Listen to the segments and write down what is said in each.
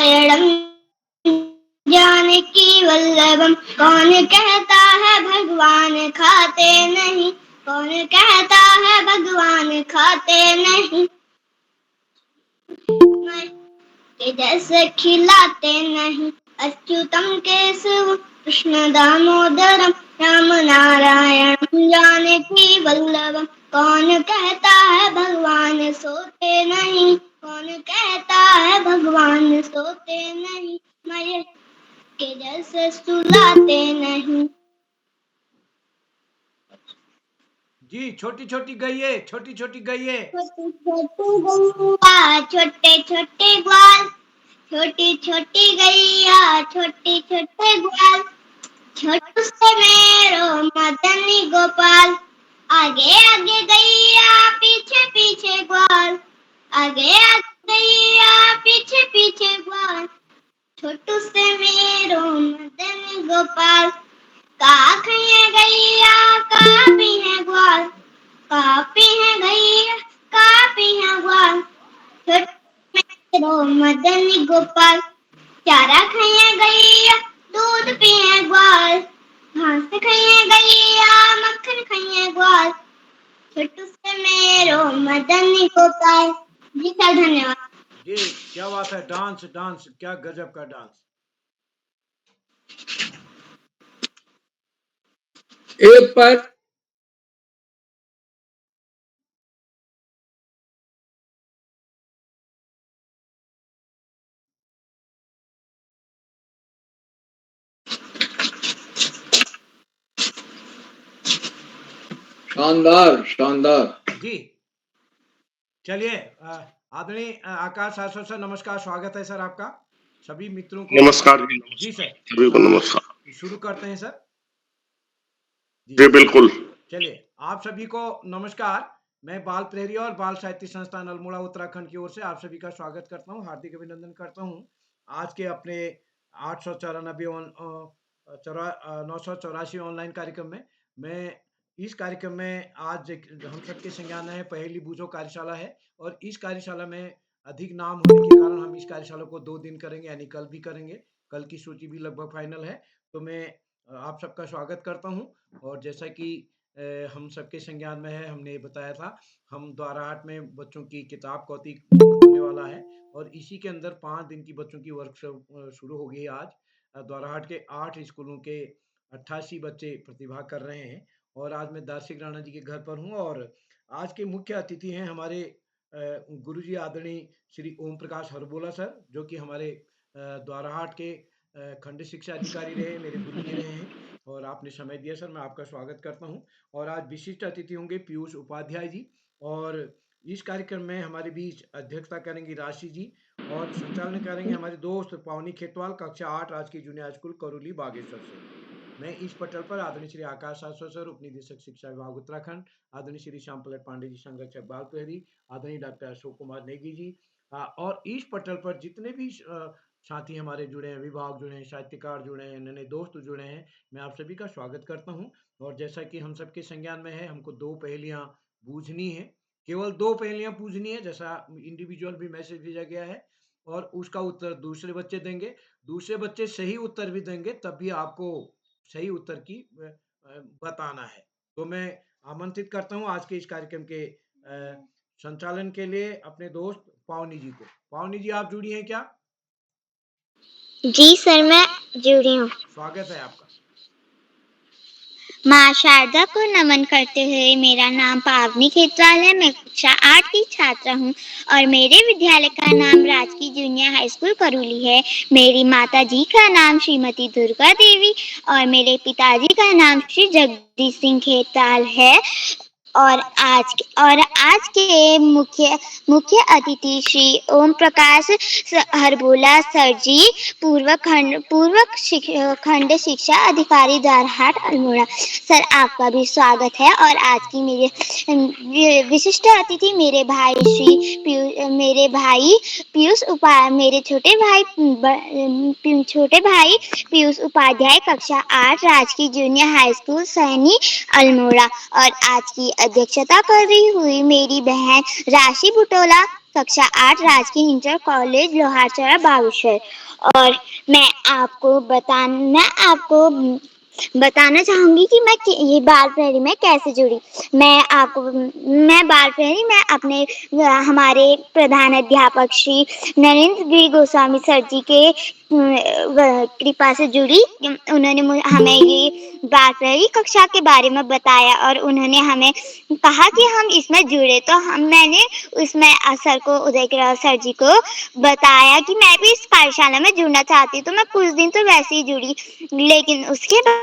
नारायणं जानकी वल्लभम। कौन कहता है भगवान खाते नहीं, कौन कहता है भगवान खाते नहीं, के जैसे खिलाते नहीं। अच्युतम केशव कृष्ण दामोदरम राम नारायण जानकी वल्लभम। कौन कहता है भगवान सोते नहीं, कौन कहता है भगवान सोते नहीं, मैं के जैसे सुलाते नहीं। जी छोटी छोटी गइये, छोटी छोटी गइये। छोटी छोटी गैया छोटे छोटे ग्वाल, छोटी छोटी गैया छोटे छोटे ग्वाल, छोटू से मेरो मदनी गोपाल। आगे आगे गैया पीछे पीछे ग्वाल, आगे आगे गैया पीछे पीछे ग्वाल, छोटू से मेरो मदनी गोपाल। काफी है गैया काफी है ग्वाल, काफी है गैया काफी है ग्वाल, छोटू मेरो मदनी गोपाल। चारा खाइए गैया दूध पिए ग्वाल, घास खाइए गैया मक्खन खाइए ग्वाल, छोटू से मेरो मदनी गोपाल। जी सर धन्यवाद। जी क्या बात है, डांस डांस, क्या गजब का डांस। एक पर शानदार शानदार। जी चलिए, आदरणीय आकाश आसो सर, नमस्कार, स्वागत है सर आपका सभी मित्रों को। नमस्कार जी सर, सभी को नमस्कार। शुरू करते हैं सर। जी बिल्कुल। चलिए, आप सभी को नमस्कार। मैं बाल प्रहरी और बाल साहित्य संस्थान अल्मोड़ा उत्तराखंड की ओर से आप सभी का स्वागत करता हूं, हार्दिक अभिनंदन करता हूं आज के अपने 984 ऑनलाइन कार्यक्रम में। मैं इस कार्यक्रम में आज हम सबके संज्ञान है पहेली बूझो कार्यशाला है, और इस कार्यशाला में अधिक नाम होने के कारण हम इस कार्यशाला को 2 दिन करेंगे, यानी कल भी करेंगे। कल की सूची भी लगभग फाइनल है, तो मैं आप सबका स्वागत करता हूं। और जैसा कि हम सबके संज्ञान में है, हमने बताया था, हम द्वाराहाट में बच्चों की किताब कौतिक होने वाला है, और इसी के अंदर 5 दिन की बच्चों की वर्कशॉप शुरू हो गई आज। द्वाराहाट के 8 स्कूलों के 88 बच्चे प्रतिभाग कर रहे हैं, और आज मैं दार्शिक राणा जी के घर पर हूँ। और आज के मुख्य अतिथि हैं हमारे गुरुजी आदरणीय श्री ओम प्रकाश हरबोला सर, जो कि हमारे द्वाराहाट के खंड शिक्षा अधिकारी रहे, मेरे गुरुजी रहे हैं, और आपने समय दिया सर, मैं आपका स्वागत करता हूं। और आज विशिष्ट अतिथि होंगे पीयूष उपाध्याय जी, और इस कार्यक्रम में हमारे बीच अध्यक्षता करेंगी राशि जी, और संचालन करेंगे हमारे दोस्त पावनी खेतवाल, कक्षा 8 राजकीय जूनियर स्कूल करोली बागेश्वर से। मैं इस पटल पर आदरणीय श्री आकाश आसो सर, उप निदेशक शिक्षा विभाग उत्तराखंड, आदरणीय श्री श्याम पलट पांडे जी, संरक्षक बाल प्रहरी, आदरणीय डॉक्टर अशोक कुमार नेगी जी, और इस पटल पर जितने भी साथी हमारे जुड़े हैं, विभाग जुड़े हैं, साहित्यकार जुड़े हैं, नए दोस्त जुड़े हैं, मैं आप सभी का स्वागत करता हूं। और जैसा कि हम सबके संज्ञान में है, हमको 2 पहेलियां बूझनी है, केवल 2 पहेलियां बूझनी है, जैसा इंडिविजुअल भी मैसेज भेजा गया है, और उसका उत्तर दूसरे बच्चे देंगे। दूसरे बच्चे सही उत्तर भी देंगे, तब भी आपको सही उत्तर की बताना है। तो मैं आमंत्रित करता हूं आज के इस कार्यक्रम के संचालन के लिए अपने दोस्त पावनी जी को। पावनी जी, आप जुड़ी हैं क्या? जी सर, मैं जुड़ी हूँ। स्वागत है आपका। माँ शारदा को नमन करते हुए, मेरा नाम पावनी खेतवाल है, मैं कक्षा 8 की छात्रा हूँ, और मेरे विद्यालय का नाम राजकीय जूनियर हाई स्कूल करोली है। मेरी माता जी का नाम श्रीमती दुर्गा देवी, और मेरे पिताजी का नाम श्री जगदीश सिंह खेताल है। और आज के मुख्य अतिथि श्री ओम प्रकाश हरबोला सर जी, पूर्व खंड शिक्षा अधिकारी द्वाराहाट अल्मोड़ा। सर, आपका भी स्वागत है। और आज की मेरे विशिष्ट अतिथि मेरे भाई मेरे छोटे भाई पीयूष उपाध्याय, कक्षा 8 राजकीय junior high school Saini Almora. और आज की अध्यक्षता कर रही हुई मेरी बहन राशि बुटोला, कक्षा 8 राजकीय इंटर कॉलेज लोहारचरा बाबूसर। और मैं आपको बताना चाहूंगी कि ये बाल प्रहरी में कैसे जुड़ी। मैं बाल प्रहरी में अपने हमारे प्रधान अध्यापक श्री नरेंद्र गिरी गोस्वामी सर जी के कृपा से जुड़ी। उन्होंने हमें ये बाल प्रहरी कक्षा के बारे में बताया और उन्होंने हमें कहा कि हम इसमें जुड़े। तो मैंने उसमें सर को, उदय किरार सर जी को बताया कि मैं भी इस कार्यशाला में जुड़ना चाहती हूँ। तो मैं कुछ दिन तो वैसे ही जुड़ी, लेकिन उसके बाद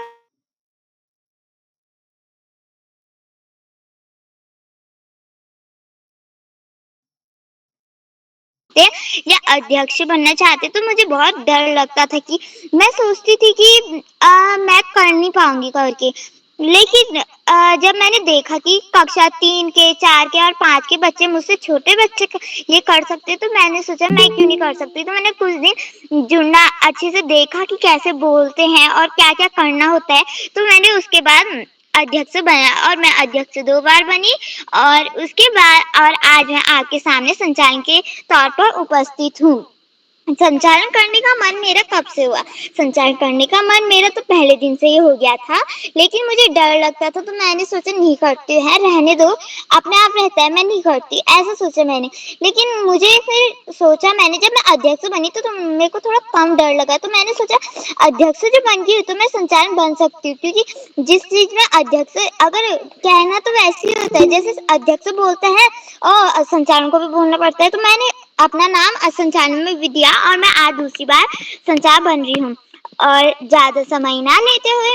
या अध्यक्ष बनना चाहते तो मुझे बहुत डर लगता था कि मैं सोचती थी कि मैं कर नहीं पाऊंगी करके। लेकिन जब मैंने देखा कि कक्षा 3 के, 4 के और 5 के बच्चे, मुझसे छोटे बच्चे ये कर सकते, तो मैंने सोचा मैं क्यों नहीं कर सकती। तो मैंने कुछ दिन जुड़ना अच्छे से देखा कि कैसे बोलते हैं और क्या क्या करना होता है। तो मैंने उसके बाद अध्यक्ष बना और मैं अध्यक्ष 2 बार बनी। और उसके बाद और आज मैं आपके सामने संचालन के तौर पर उपस्थित हूँ। संचालन करने का मन मेरा कब से हुआ? संचालन करने का मन मेरा तो पहले दिन से ही हो गया था, लेकिन मुझे डर लगता था तो मैंने सोचा नहीं करती है, रहने दो, अपने आप रहता है, मैं नहीं करती, ऐसा सोचा मैंने। लेकिन मुझे फिर सोचा मैंने, जब मैं अध्यक्ष बनी तो मेरे को थोड़ा कम डर लगा। तो मैंने सोचा अध्यक्ष जो बन गई तो मैं संचालन बन सकती हूँ, क्योंकि जिस चीज में अध्यक्ष, अगर कहना तो वैसे ही होता है जैसे अध्यक्ष बोलते हैं और संचालन को भी बोलना पड़ता है। तो मैंने अपना नाम संचालन में भी दिया और मैं आज दूसरी बार संचालक बन रही हूँ। और ज्यादा समय ना लेते हुए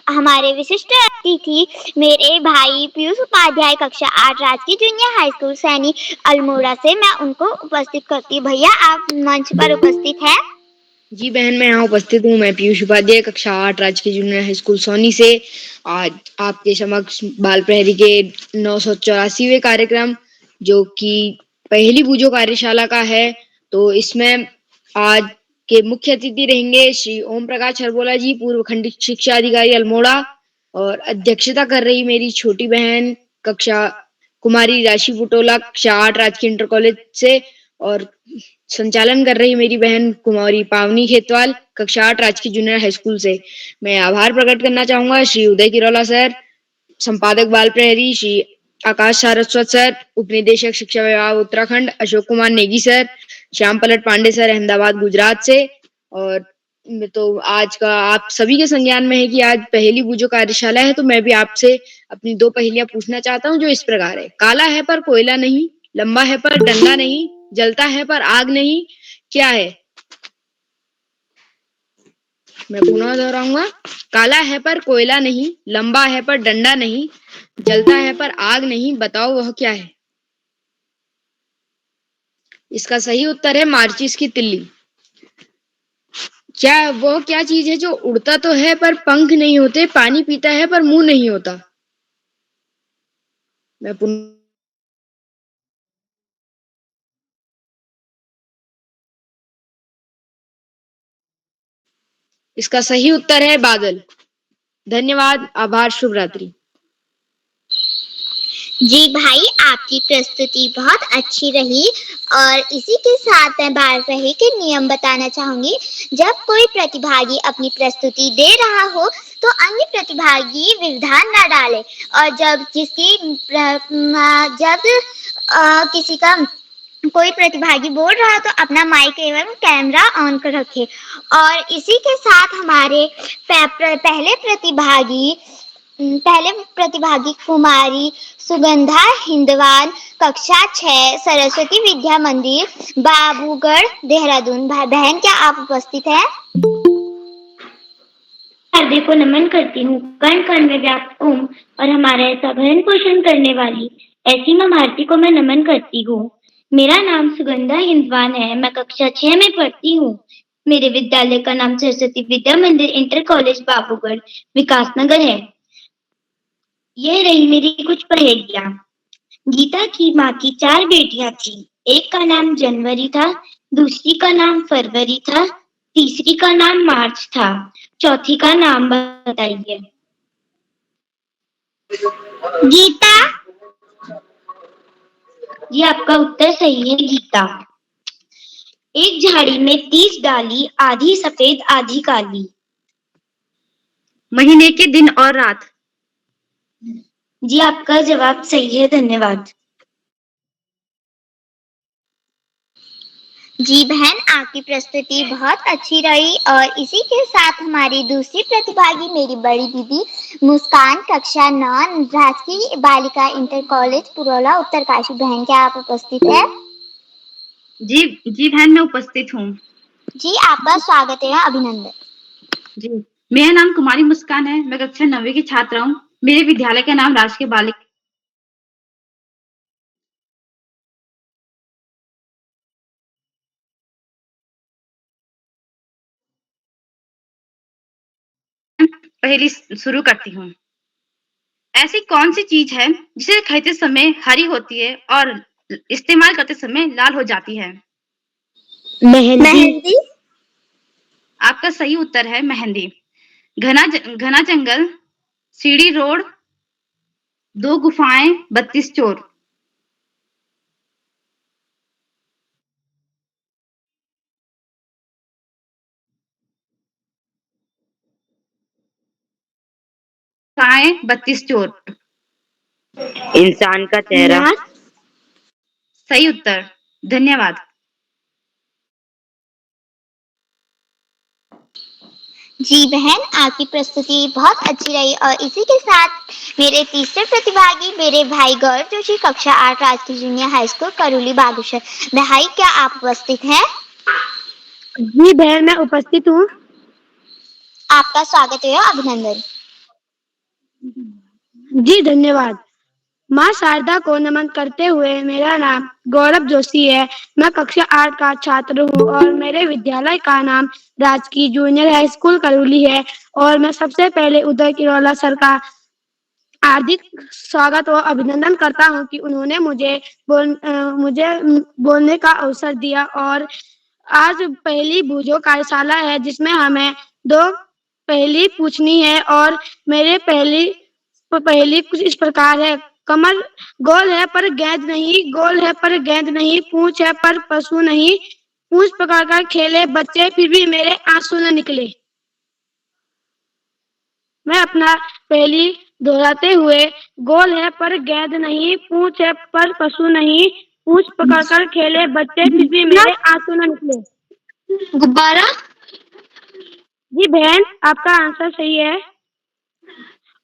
हमारे विशिष्ट अतिथि मेरे भाई पीयूष उपाध्याय कक्षा 8 राजकीय junior high school Saini Almora से, मैं उनको उपस्थित करती हूँ। भैया आप मंच पर उपस्थित है। जी बहन, मैं यहाँ उपस्थित हूँ। मैं पीयूष उपाध्याय कक्षा 8 राजकीय जूनियर हाई स्कूल सोनी से आज आपके समक्ष बाल प्रहरी के 984वें कार्यक्रम, जो कि पहली बूझो कार्यशाला का है, तो इसमें आज के मुख्य अतिथि रहेंगे श्री ओम प्रकाश हरबोला जी, पूर्व खंडित शिक्षा अधिकारी अल्मोड़ा। और अध्यक्षता कर रही मेरी छोटी बहन कक्षा कुमारी राशि बुटोला कक्षा 8 राजकीय इंटर कॉलेज से। और संचालन कर रही मेरी बहन कुमारी पावनी खेतवाल कक्षा 8 राजकीय जूनियर हाई स्कूल से। मैं आभार प्रकट करना चाहूंगा श्री उदय किरोला सर, संपादक बाल प्रहरी श्री आकाश सारस्वत सर, उपनिदेशक शिक्षा विभाग उत्तराखंड अशोक कुमार नेगी सर, श्याम पलट पांडे सर अहमदाबाद गुजरात से। और तो आज का आप सभी के संज्ञान में है कि आज पहली बूझो कार्यशाला है, तो मैं भी आपसे अपनी 2 पहेलियां पूछना चाहता हूं, जो इस प्रकार है। काला है पर कोयला नहीं, लंबा है पर डंडा नहीं, जलता है पर आग नहीं, क्या है? मैं पुनः दोहराऊंगा। काला है पर कोयला नहीं, लंबा है पर डंडा नहीं, जलता है पर आग नहीं, बताओ वह क्या है? इसका सही उत्तर है माचिस की तिल्ली। क्या चीज है जो उड़ता तो है पर पंख नहीं होते, पानी पीता है पर मुंह नहीं होता? मैं इसका सही उत्तर है बादल। धन्यवाद, आभार, शुभ रात्रि। जी भाई, आपकी प्रस्तुति बहुत अच्छी रही। और इसी के साथ मैं बाल प्रहरी के नियम बताना चाहूंगी। जब कोई प्रतिभागी अपनी प्रस्तुति दे रहा हो तो अन्य प्रतिभागी व्यवधान न डाले। और जब किसी का कोई प्रतिभागी बोल रहा है तो अपना माइक एवं कैमरा ऑन कर रखे। और इसी के साथ हमारे पहले प्रतिभागी कुमारी सुगंधा हिंदवान कक्षा 6 सरस्वती विद्या मंदिर बाबूगढ़ देहरादून। बहन क्या आप उपस्थित हैं? हृदय को नमन करती हूँ, कण कण में व्याप्त ओम और हमारा ऐसा भरण पोषण करने वाली ऐसी मां भारती को मैं नमन करती हूँ। मेरा नाम सुगंधा हिंदवान है, मैं कक्षा 6 में पढ़ती हूँ। मेरे विद्यालय का नाम सरस्वती विद्या मंदिर इंटर कॉलेज बाबूगढ़ विकासनगर है। यह रही मेरी कुछ पहेलियां। गीता की माँ की 4 बेटियां थी। एक का नाम जनवरी था, दूसरी का नाम फरवरी था, तीसरी का नाम मार्च था, चौथी का नाम बताइए। जी आपका उत्तर सही है गीता। एक झाड़ी में 30 डाली, आधी सफेद आधी काली। महीने के दिन और रात। जी आपका जवाब सही है, धन्यवाद। जी बहन, आपकी प्रस्तुति बहुत अच्छी रही और इसी के साथ हमारी दूसरी प्रतिभागी मेरी बड़ी दीदी मुस्कान, कक्षा 9, राजकीय बालिका इंटर कॉलेज पुरोला उत्तरकाशी। बहन, क्या आप उपस्थित है? जी बहन, मैं उपस्थित हूँ। जी आपका स्वागत है, अभिनंदन। जी, मेरा नाम कुमारी मुस्कान है। मैं कक्षा 9वीं की छात्रा हूँ। मेरे विद्यालय का नाम राजकीय बालिका पहेली शुरू करती हूँ। ऐसी कौन सी चीज है जिसे खरीदते समय हरी होती है और इस्तेमाल करते समय लाल हो जाती है? मेहंदी। आपका सही उत्तर है मेहंदी। घना जंगल, सीढ़ी रोड, 2 गुफाएं, 32 चोर। गुफाएं, 32 चोर। इंसान का चेहरा। सही उत्तर, धन्यवाद। जी बहन, आपकी प्रस्तुति बहुत अच्छी रही और इसी के साथ मेरे तीसरे प्रतिभागी मेरे भाई गौरव जोशी, कक्षा 8, राजकीय जूनियर हाई स्कूल करूली बागेश्वर। भाई, क्या आप उपस्थित हैं? जी बहन, मैं उपस्थित हूँ। आपका स्वागत है, अभिनंदन। जी धन्यवाद। माँ शारदा को नमन करते हुए मेरा नाम गौरव जोशी है। मैं कक्षा 8 का छात्र हूँ और मेरे विद्यालय का नाम राजकीय जूनियर हाई स्कूल करूली है। और मैं सबसे पहले उदय किरोला सर का हार्दिक स्वागत और अभिनंदन करता हूँ कि उन्होंने मुझे बोलने का अवसर दिया। और आज पहली बूझो कार्यशाला है जिसमें हमें 2 पहेली पूछनी है और मेरे पहेली कुछ इस प्रकार है। कमर गोल है पर गेंद नहीं, गोल है पर गेंद नहीं, पूंछ है पर पशु नहीं, पूंछ पकड़कर खेले बच्चे फिर भी मेरे आंसू न निकले। मैं अपना पहेली दोहराते हुए, गोल है पर गेंद नहीं, पूंछ है पर पशु नहीं, पूंछ पकड़कर खेले बच्चे फिर भी मेरे आंसू न निकले। गुब्बारा। जी बहन, आपका आंसर सही है।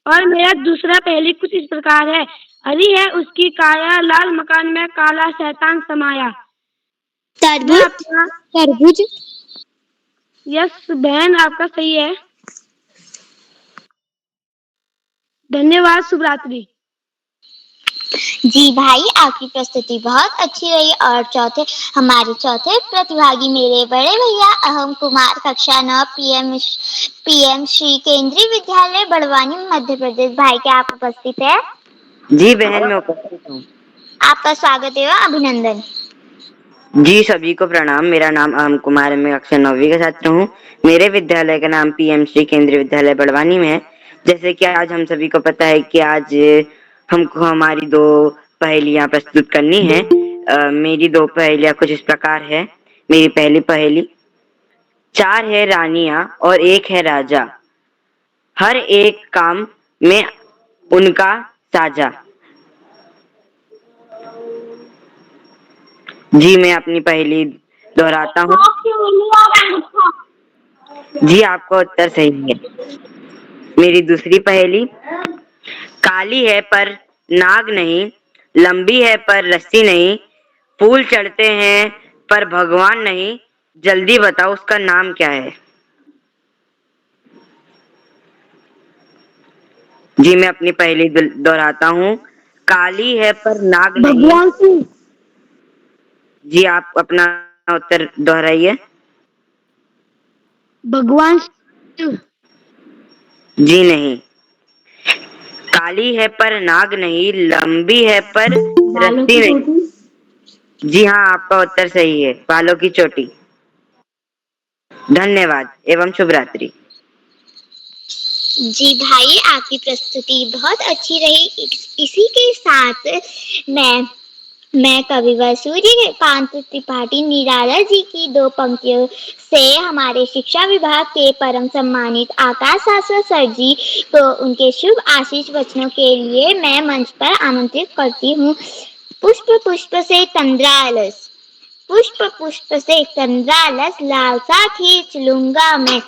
और मेरा दूसरा पहेली कुछ इस प्रकार है। हरी है उसकी काया, लाल मकान में काला शैतान समाया। तरबूज। यस बहन, आपका सही है। धन्यवाद, शुभ रात्रि। जी भाई, आपकी प्रस्तुति बहुत अच्छी रही और हमारे चौथे प्रतिभागी मेरे बड़े भैया अहम कुमार, कक्षा 9, पीएम श्री केंद्रीय विद्यालय बड़वानी, मध्य प्रदेश। भाई, क्या आप उपस्थित है? जी बहन, मैं उपस्थित हूँ। आपका स्वागत है, अभिनंदन। जी सभी को प्रणाम। मेरा नाम अहम कुमार है। मैं कक्षा 9वीं का छात्र हूँ। मेरे विद्यालय का नाम पीएम श्री केंद्रीय विद्यालय बड़वानी में है। जैसे कि आज हम सभी को पता है कि आज हमको हमारी 2 पहेलियां प्रस्तुत करनी है। मेरी 2 पहेलियां कुछ इस प्रकार है। मेरी पहली पहेली, 4 है रानियां और 1 है राजा, हर एक काम में उनका साझा। जी मैं अपनी पहेली दोहराता हूँ। जी आपका उत्तर सही है। मेरी दूसरी पहेली, काली है पर नाग नहीं, लंबी है पर रस्सी नहीं, फूल चढ़ते हैं पर भगवान नहीं, जल्दी बताओ उसका नाम क्या है? जी मैं अपनी पहेली दोहराता हूँ। काली है पर नाग नहीं। भगवान सिंह। जी आप अपना उत्तर दोहराइए। भगवान सिंह। जी नहीं। काली है पर नाग नहीं, लंबी है पर रस्सी नहीं। जी हाँ, आपका उत्तर सही है, बालों की चोटी। धन्यवाद एवं शुभ रात्रि। जी भाई, आपकी प्रस्तुति बहुत अच्छी रही। इसी के साथ मैं मैं कविवर सूर्यकांत त्रिपाठी निराला जी की 2 पंक्तियों से हमारे शिक्षा विभाग के परम सम्मानित आकाश शास्त्री सर जी को उनके शुभ आशीष वचनों के लिए मैं मंच पर आमंत्रित करती हूँ। पुष्प पुष्प से तंद्रालस, पुष्प पुष्प से तंद्रालस लालसा खींच लूंगा मैं,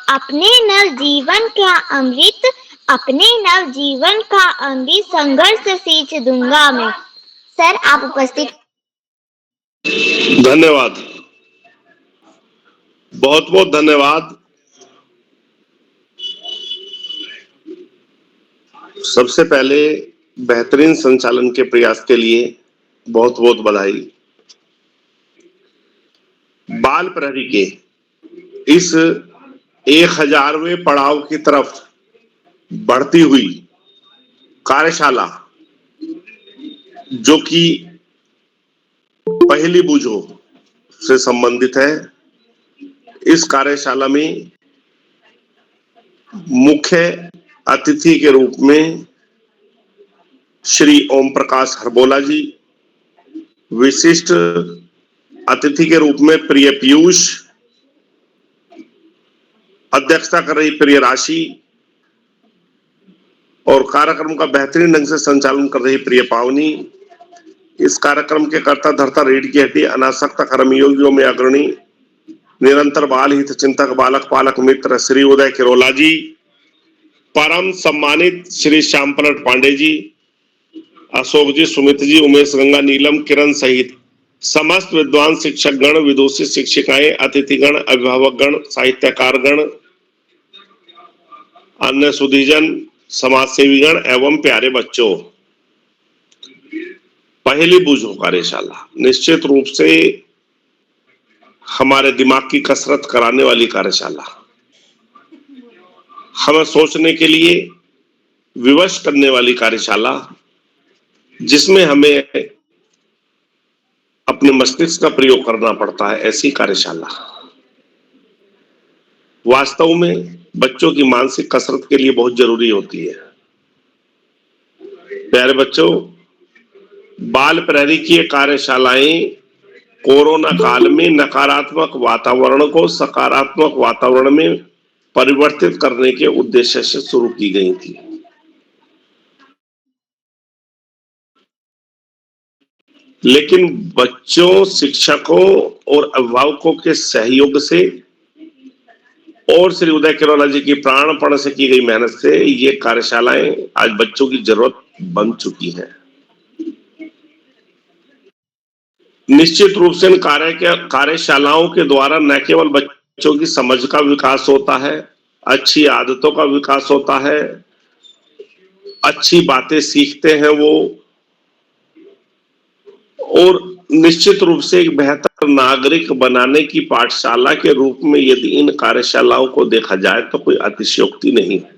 अपने नव जीवन का अमृत, अपने नव जीवन का अमृत संघर्ष सींच दूंगा मैं। सर आप उपस्थित। धन्यवाद, बहुत बहुत धन्यवाद। सबसे पहले बेहतरीन संचालन के प्रयास के लिए बहुत बहुत बधाई। बाल प्रहरी के इस 1000वें पड़ाव की तरफ बढ़ती हुई कार्यशाला जो कि पहली बूझो से संबंधित है, इस कार्यशाला में मुख्य अतिथि के रूप में श्री ओम प्रकाश हरबोला जी, विशिष्ट अतिथि के रूप में प्रिय पीयूष, अध्यक्षता कर रही प्रिय राशि और कार्यक्रम का बेहतरीन ढंग से संचालन कर रही प्रिय पावनी। इस कार्यक्रम के कर्ता धर्ता रीढ़ की हड्डी अनासक्त कर्मयोगियों में अग्रणी निरंतर बाल हित चिंतक बालक पालक मित्र श्री उदय किरोला जी, परम सम्मानित श्री श्याम पलट पांडे जी, अशोक जी, सुमित जी, उमेश, गंगा, नीलम, किरण सहित समस्त विद्वान शिक्षक गण, विदुषी शिक्षिकाएं, अतिथिगण, अभिभावक गण, साहित्यकार गण, अन्य सुधीजन, समाज सेवी गण एवं प्यारे बच्चों, पहली बूझो कार्यशाला निश्चित रूप से हमारे दिमाग की कसरत कराने वाली कार्यशाला, हमें सोचने के लिए विवश करने वाली कार्यशाला, जिसमें हमें अपने मस्तिष्क का प्रयोग करना पड़ता है, ऐसी कार्यशाला वास्तव में बच्चों की मानसिक कसरत के लिए बहुत जरूरी होती है। प्यारे बच्चों, बाल प्रहरी की कार्यशालाएं कोरोना काल में नकारात्मक वातावरण को सकारात्मक वातावरण में परिवर्तित करने के उद्देश्य से शुरू की गई थी। लेकिन बच्चों, शिक्षकों और अभिभावकों के सहयोग से और श्री उदय किरोला जी की प्राणपण से की गई मेहनत से ये कार्यशालाएं आज बच्चों की जरूरत बन चुकी हैं। निश्चित रूप से इन कार्यशालाओं के द्वारा न केवल बच्चों की समझ का विकास होता है, अच्छी आदतों का विकास होता है, अच्छी बातें सीखते हैं वो, और निश्चित रूप से एक बेहतर नागरिक बनाने की पाठशाला के रूप में यदि इन कार्यशालाओं को देखा जाए तो कोई अतिशयोक्ति नहीं है।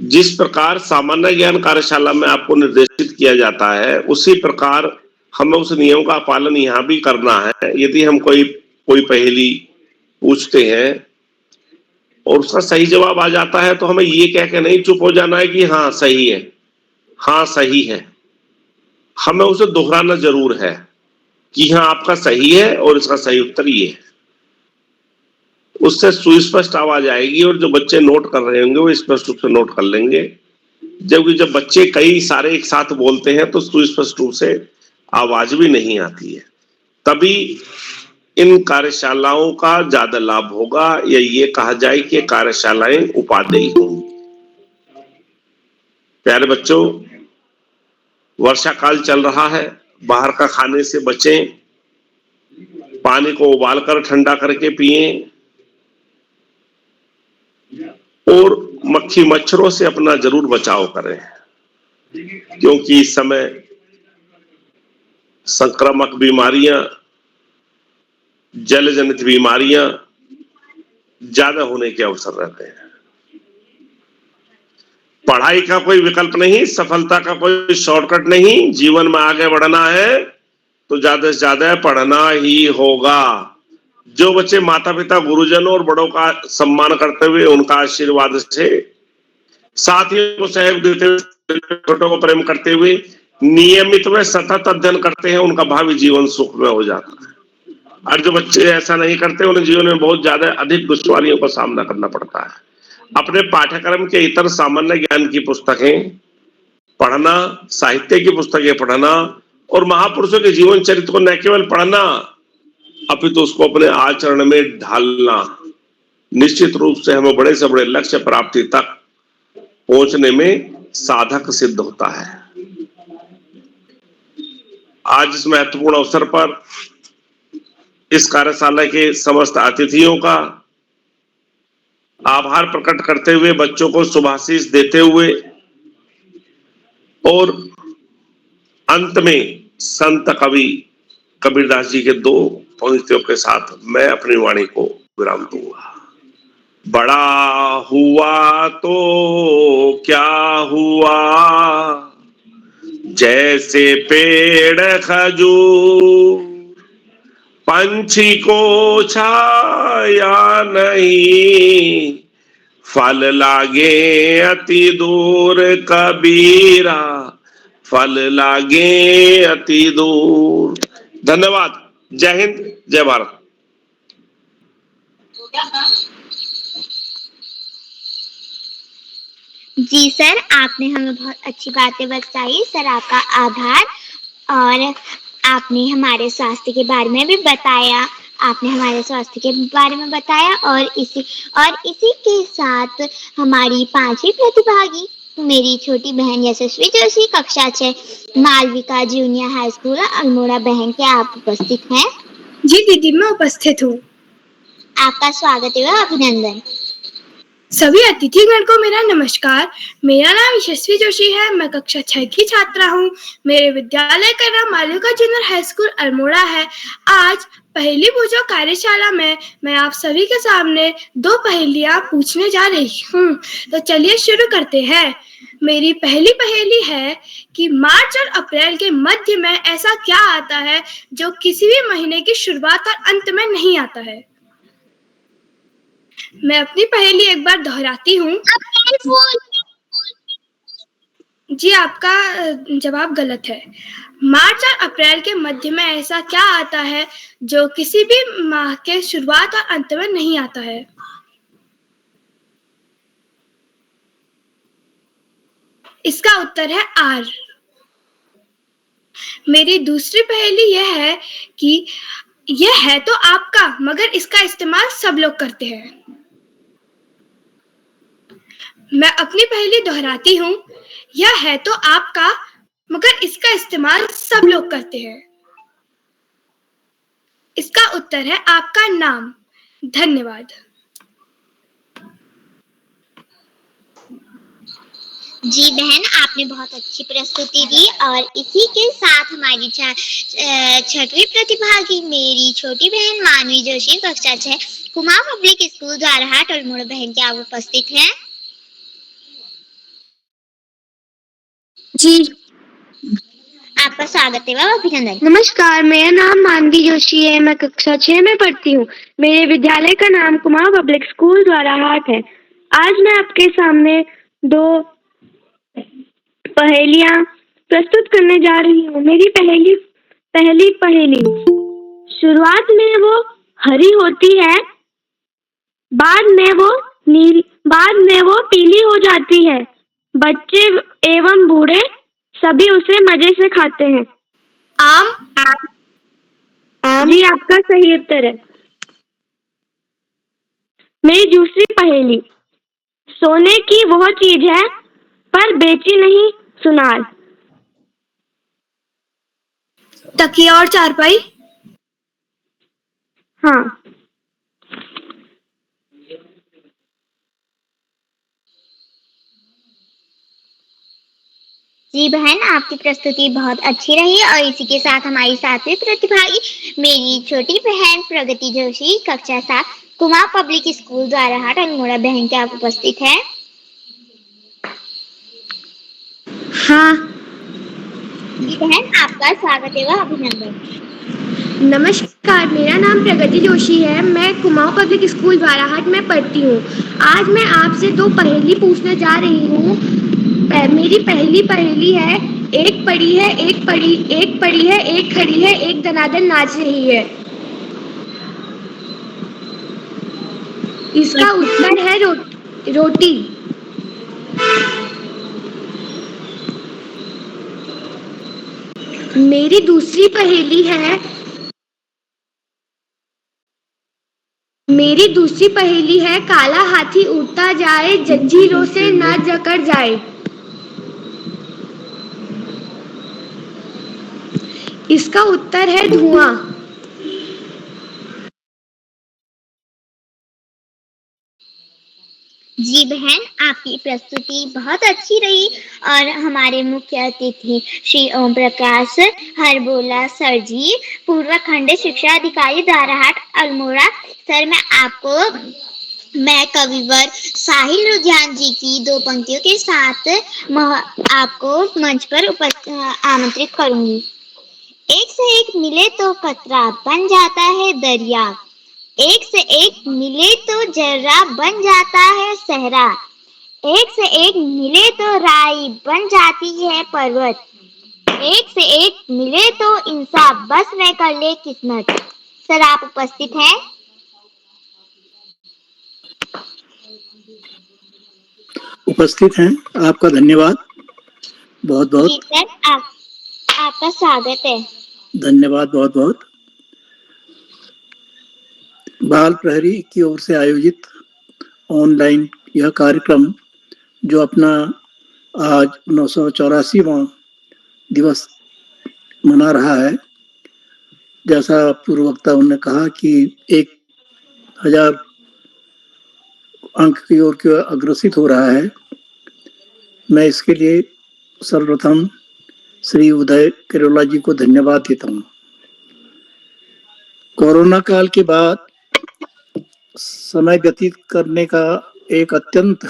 जिस प्रकार सामान्य ज्ञान कार्यशाला में आपको निर्देशित किया जाता है, उसी प्रकार हमें उस नियम का पालन यहाँ भी करना है। यदि हम कोई पहेली पूछते हैं और उसका सही जवाब आ जाता है तो हमें ये कह के नहीं चुप हो जाना है कि हाँ सही है, हाँ सही है। हमें उसे दोहराना जरूर है कि हाँ आपका सही है और इसका सही उत्तर ये है। उससे सुस्पष्ट आवाज आएगी और जो बच्चे नोट कर रहे होंगे वो स्पष्ट रूप से नोट कर लेंगे। जबकि जब बच्चे कई सारे एक साथ बोलते हैं तो सुस्पष्ट रूप से आवाज भी नहीं आती है। तभी इन कार्यशालाओं का ज्यादा लाभ होगा, या ये कहा जाए कि कार्यशालाएं उपादेय होंगी। प्यारे बच्चों, वर्षा काल चल रहा है, बाहर का खाने से बचें, पानी को उबालकर ठंडा करके पिएं और मक्खी मच्छरों से अपना जरूर बचाव करें, क्योंकि इस समय संक्रामक बीमारियां, जल जनित बीमारियां ज्यादा होने के अवसर रहते हैं। पढ़ाई का कोई विकल्प नहीं, सफलता का कोई शॉर्टकट नहीं। जीवन में आगे बढ़ना है तो ज्यादा से ज्यादा पढ़ना ही होगा। जो बच्चे माता पिता, गुरुजनों और बड़ों का सम्मान करते हुए उनका आशीर्वाद से साथियों को सहयोग देते हुए, छोटों को प्रेम करते हुए नियमित व सतत अध्ययन करते हैं, उनका भावी जीवन सुखमय हो जाता है। और जो बच्चे ऐसा नहीं करते, उन्हें जीवन में बहुत ज्यादा अधिक दुश्वारियों का सामना करना पड़ता है। अपने पाठ्यक्रम के इतर सामान्य ज्ञान की पुस्तकें पढ़ना, साहित्य की पुस्तकें पढ़ना और महापुरुषों के जीवन चरित्र को न केवल पढ़ना अपितु उसको अपने आचरण में ढालना निश्चित रूप से हमें बड़े से बड़े लक्ष्य प्राप्ति तक पहुंचने में साधक सिद्ध होता है। आज इस महत्वपूर्ण अवसर पर इस कार्यशाला के समस्त अतिथियों का आभार प्रकट करते हुए, बच्चों को शुभाशीष देते हुए और अंत में संत कवि कबीरदास जी के 2 पंक्तियों के साथ मैं अपनी वाणी को विराम दूंगा। बड़ा हुआ तो क्या हुआ, जैसे पेड़ खजूर, पंछी को छाया नहीं, फल लागे अति दूर कबीरा, फल लागे अति दूर। धन्यवाद। जय हिंद, जय भारत। जी सर, आपने हमें बहुत अच्छी बातें बताई। सर आपका आभार। और आपने हमारे स्वास्थ्य के बारे में भी बताया, और इसी के साथ हमारी 5वीं प्रतिभागी मेरी छोटी बहन यशस्वी जोशी, कक्षा 6, Malvika junior high school Almora बहन, क्या आप उपस्थित हैं? जी दीदी, मैं उपस्थित हूँ। आपका स्वागत है व अभिनंदन। सभी अतिथिगण को मेरा नमस्कार। मेरा नाम यशस्वी जोशी है। मैं कक्षा 6 की छात्रा हूँ। मेरे विद्यालय का नाम Malvika junior high school Almora है। आज पहेली बूझो कार्यशाला में मैं आप सभी के सामने 2 पहेलियाँ पूछने जा रही हूँ। तो चलिए शुरू करते हैं। मेरी पहली पहेली है कि मार्च और अप्रैल के मध्य में ऐसा क्या आता है जो किसी भी महीने की शुरुआत और अंत में नहीं आता है। मैं अपनी पहेली एक बार दोहराती हूँ। जी, आपका जवाब गलत है। मार्च और अप्रैल के मध्य में ऐसा क्या आता है जो किसी भी माह के शुरुआत और अंत में नहीं आता है। इसका उत्तर है आर। मेरी दूसरी पहेली यह है कि यह है तो आपका, मगर इसका इस्तेमाल सब लोग करते हैं। मैं अपनी पहेली दोहराती हूँ। यह है तो आपका, मगर इसका इस्तेमाल सब लोग करते हैं। इसका उत्तर है आपका नाम। धन्यवाद। जी बहन, आपने बहुत अच्छी प्रस्तुति दी। और इसी के साथ हमारी 6वीं प्रतिभागी मेरी छोटी बहन मानवी जोशी, कक्षा 6, कुमार पब्लिक स्कूल द्वाराहाट अल्मोड़ा बहन, क्या आप उपस्थित हैं? जी, आपका स्वागत है व अभिनंदन। नमस्कार। मेरा नाम मानवी जोशी है। मैं कक्षा 6 में पढ़ती हूँ। मेरे विद्यालय का नाम कुमार पब्लिक स्कूल द्वाराहाट है। आज मैं आपके सामने 2 पहेलियाँ प्रस्तुत करने जा रही हूँ। मेरी पहली पहेली, शुरुआत में वो हरी होती है, बाद में वो पीली हो जाती है। बच्चे एवं बूढ़े सभी उसे मजे से खाते हैं। आम। जी, आपका सही उत्तर है। मेरी दूसरी पहेली, सोने की वह चीज है पर बेची नहीं सुनार। तकिया और चारपाई। हाँ। जी बहन, आपकी प्रस्तुति बहुत अच्छी रही। और इसी के साथ हमारी 7वीं प्रतिभागी मेरी छोटी बहन प्रगति जोशी, कक्षा 7, कुमार पब्लिक स्कूल द्वाराहाट अल्मोड़ा बहन, क्या आप उपस्थित हैं? हाँ। जी बहन, आपका स्वागत है व अभिनंदन। नमस्कार, मेरा नाम प्रगति जोशी है। मैं कुमाऊं पब्लिक स्कूल द्वाराहाट में पढ़ती हूँ। आज मैं आपसे 2 पहेली पूछने जा रही हूँ। मेरी पहली पहेली है, एक पड़ी है, एक पड़ी है, एक खड़ी है, एक दनादन नाच रही है। इसका उत्तर है रोटी। मेरी दूसरी पहेली है, काला हाथी उड़ता जाए, जंजीरों से न जकड़ जाए। इसका उत्तर है धुआं। जी बहन, आपकी प्रस्तुति बहुत अच्छी रही और हमारे मुख्य अतिथि श्री ओम प्रकाश हरबोला सर जी, पूर्व खंड शिक्षा अधिकारी द्वाराहाट अल्मोड़ा। सर, मैं कविवर साहिल रुझान जी की 2 पंक्तियों के साथ आपको मंच पर आमंत्रित करूंगी। एक से एक मिले तो कतरा बन जाता है दरिया, एक से एक मिले तो जर्रा बन जाता है सहरा, एक से एक मिले तो राई बन जाती है पर्वत, एक से एक मिले तो इंसाफ बस में कर ले किस्मत। सर, आप उपस्थित हैं? उपस्थित हैं। आपका धन्यवाद, बहुत बहुत। जी सर, आपका स्वागत है। धन्यवाद, बहुत बहुत। बाल प्रहरी की ओर से आयोजित ऑनलाइन यह कार्यक्रम जो अपना आज 984वां दिवस मना रहा है, जैसा पूर्व वक्ताओं ने कहा कि 1000 अंक की ओर अग्रसित हो रहा है। मैं इसके लिए सर्वप्रथम श्री उदय किरोला जी को धन्यवाद देता हूँ। कोरोना काल के बाद समय व्यतीत करने का एक अत्यंत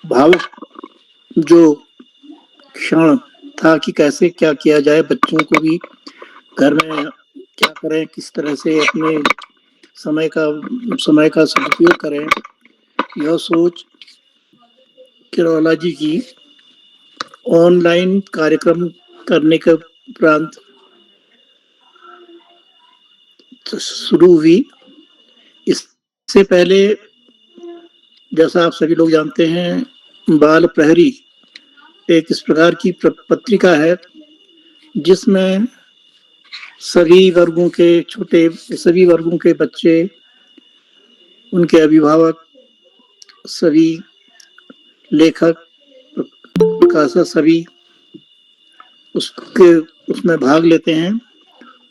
भावुक जो क्षण था कि कैसे क्या किया जाए, बच्चों को भी घर में क्या करें, किस तरह से अपने समय का सदुपयोग करें, यह सोच किरोला जी की ऑनलाइन कार्यक्रम करने के उपरांत शुरू हुई। इससे पहले, जैसा आप सभी लोग जानते हैं, बाल प्रहरी एक इस प्रकार की पत्रिका है जिसमें सभी वर्गों के बच्चे, उनके अभिभावक, सभी लेखक, प्रकाशक सभी उसमें भाग लेते हैं।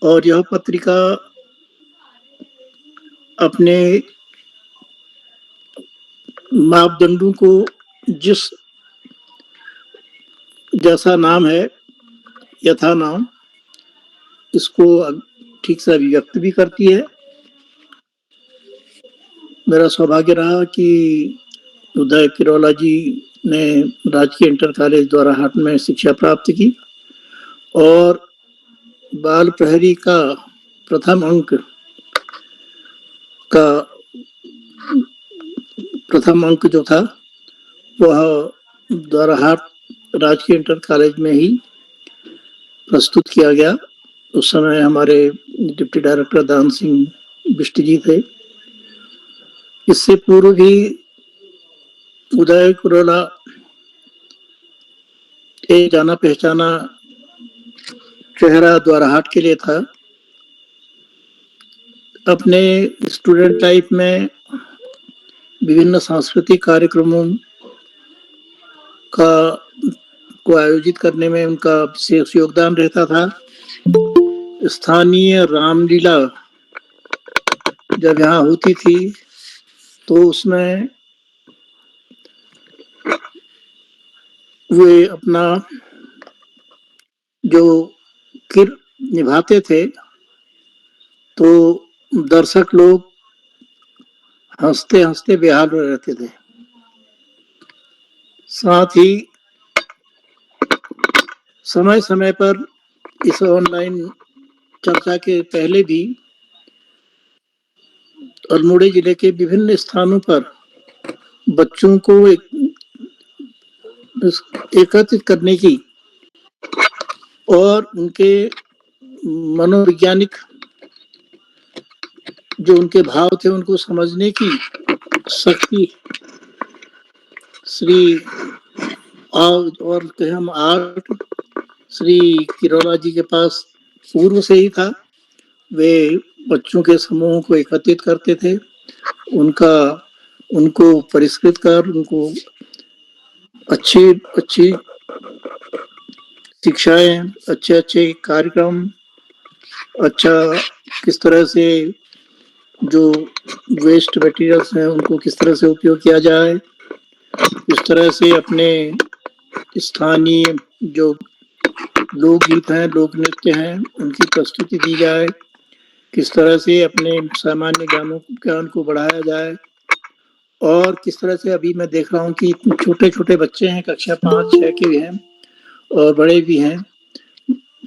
और यह पत्रिका अपने मापदंडों को जैसा नाम है यथा नाम, इसको ठीक से अभिव्यक्त भी करती है। मेरा सौभाग्य रहा कि उदय किरोला जी ने राजकीय इंटर कॉलेज द्वाराहाट में शिक्षा प्राप्त की और बाल प्रहरी का प्रथम अंक जो था वह द्वाराहाट राजकीय इंटर कॉलेज में ही प्रस्तुत किया गया। उस समय हमारे डिप्टी डायरेक्टर दान सिंह बिष्ट जी थे। इससे पूर्व भी उदय किरोला एक जाना पहचाना चेहरा द्वाराहाट के लिए था। अपने स्टूडेंट लाइफ में विभिन्न सांस्कृतिक कार्यक्रमों को आयोजित करने में उनका विशेष योगदान रहता था। स्थानीय रामलीला जब यहाँ होती थी तो उसमें वे अपना जो किर निभाते थे तो दर्शक लोग हंसते हंसते बेहाल रहते थे। साथ ही समय समय पर इस ऑनलाइन चर्चा के पहले भी अल्मोड़ा जिले के विभिन्न स्थानों पर बच्चों को एकत्रित करने की और उनके मनोवैज्ञानिक जो उनके भाव थे उनको समझने की शक्ति श्री और हम आर्ट श्री किरोला जी के पास पूर्व से ही था। वे बच्चों के समूहों को एकत्रित करते थे, उनको परिष्कृत कर उनको अच्छी शिक्षाएं, अच्छे कार्यक्रम, अच्छा किस तरह से जो वेस्ट मटेरियल्स हैं उनको किस तरह से उपयोग किया जाए, किस तरह से अपने स्थानीय जो लोकगीत हैं, लोक नृत्य हैं, उनकी प्रस्तुति दी जाए, किस तरह से अपने सामान्य ज्ञान को बढ़ाया जाए, और किस तरह से अभी मैं देख रहा हूँ कि छोटे छोटे बच्चे हैं, कक्षा 5-6 के भी हैं और बड़े भी हैं,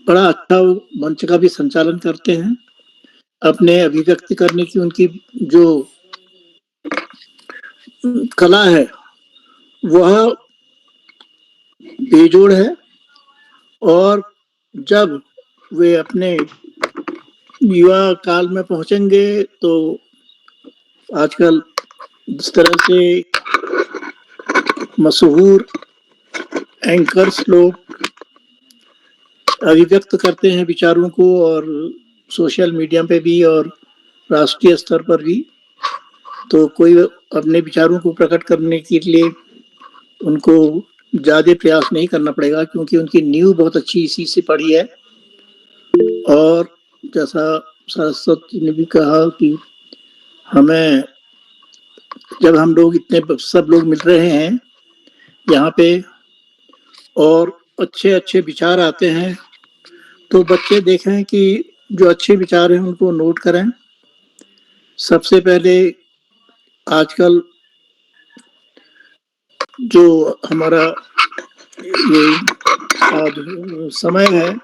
बड़ा अच्छा मंच का भी संचालन करते हैं। अपने अभिव्यक्ति करने की उनकी जो कला है वह बेजोड़ है, और जब वे अपने युवा काल में पहुंचेंगे तो आजकल जिस तरह से मशहूर एंकर्स लोग अभिव्यक्त करते हैं विचारों को, और सोशल मीडिया पे भी और राष्ट्रीय स्तर पर भी, तो कोई अपने विचारों को प्रकट करने के लिए उनको ज्यादा प्रयास नहीं करना पड़ेगा, क्योंकि उनकी नींव बहुत अच्छी इसी से पड़ी है। और जैसा सरस्वती ने भी कहा कि हमें जब हम लोग इतने सब लोग मिल रहे हैं यहाँ पे और अच्छे विचार आते हैं, तो बच्चे देखें कि जो अच्छे विचार हैं उनको नोट करें। सबसे पहले आजकल जो हमारा ये आज समय है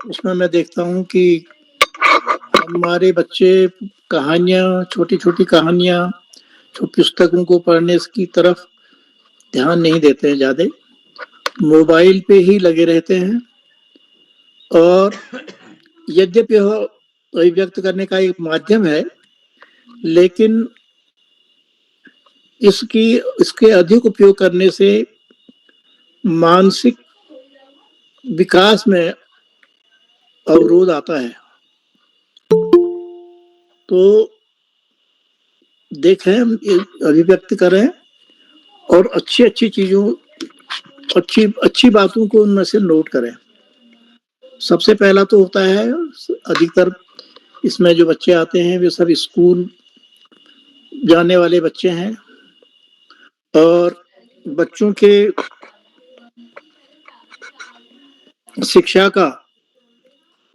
उसमें मैं देखता हूँ कि हमारे बच्चे कहानियाँ, छोटी कहानियाँ, पुस्तकों को पढ़ने की तरफ ध्यान नहीं देते हैं, ज्यादा मोबाइल पे ही लगे रहते हैं। और यद्यपि यह अभिव्यक्त करने का एक माध्यम है, लेकिन इसके अधिक उपयोग करने से मानसिक विकास में अवरोध आता है। तो देखें, अभिव्यक्त करें और अच्छी चीजों, अच्छी बातों को उनमें से नोट करें। सबसे पहला तो होता है, अधिकतर इसमें जो बच्चे आते हैं वे सब स्कूल जाने वाले बच्चे हैं, और बच्चों के शिक्षा का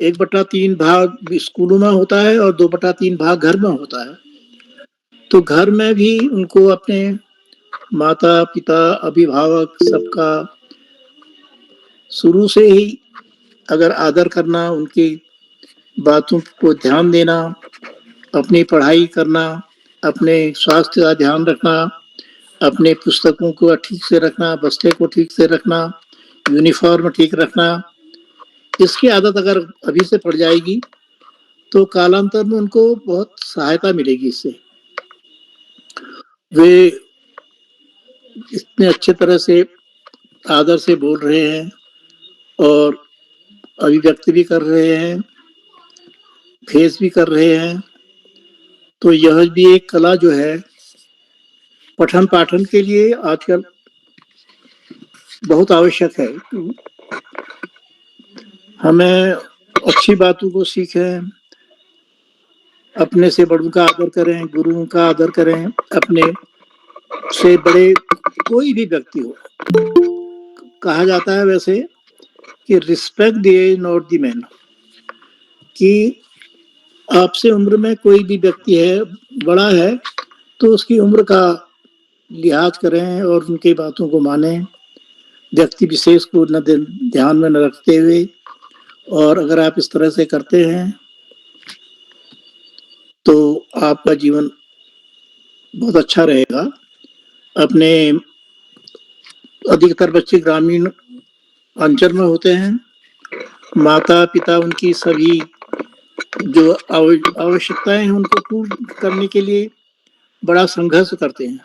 1/3 भाग स्कूलों में होता है और 2/3 भाग घर में होता है। तो घर में भी उनको अपने माता पिता, अभिभावक सबका शुरू से ही अगर आदर करना, उनकी बातों को ध्यान देना, अपनी पढ़ाई करना, अपने स्वास्थ्य का ध्यान रखना, अपने पुस्तकों को ठीक से रखना, बस्ते को ठीक से रखना, यूनिफॉर्म ठीक रखना, इसकी आदत अगर अभी से पड़ जाएगी तो कालांतर में उनको बहुत सहायता मिलेगी। इससे वे इतने अच्छे तरह से आदर से बोल रहे हैं और अभिव्यक्ति भी कर रहे हैं, फेस भी कर रहे हैं, तो यह भी एक कला जो है पठन पाठन के लिए आजकल बहुत आवश्यक है। हमें अच्छी बातों को सीखें, अपने से बड़ों का आदर करें, गुरुओं का आदर करें, अपने से बड़े कोई भी व्यक्ति हो। कहा जाता है वैसे कि respect the age not the man, कि आपसे उम्र में कोई भी व्यक्ति है, बड़ा है, तो उसकी उम्र का लिहाज करें और उनकी बातों को मानें, व्यक्ति विशेष को ध्यान में न रखते हुए और अगर आप इस तरह से करते हैं तो आपका जीवन बहुत अच्छा रहेगा। अपने अधिकतर बच्चे ग्रामीण अंचल में होते हैं। माता पिता उनकी सभी जो आवश्यकताएं हैं उनको पूर्ण करने के लिए बड़ा संघर्ष करते हैं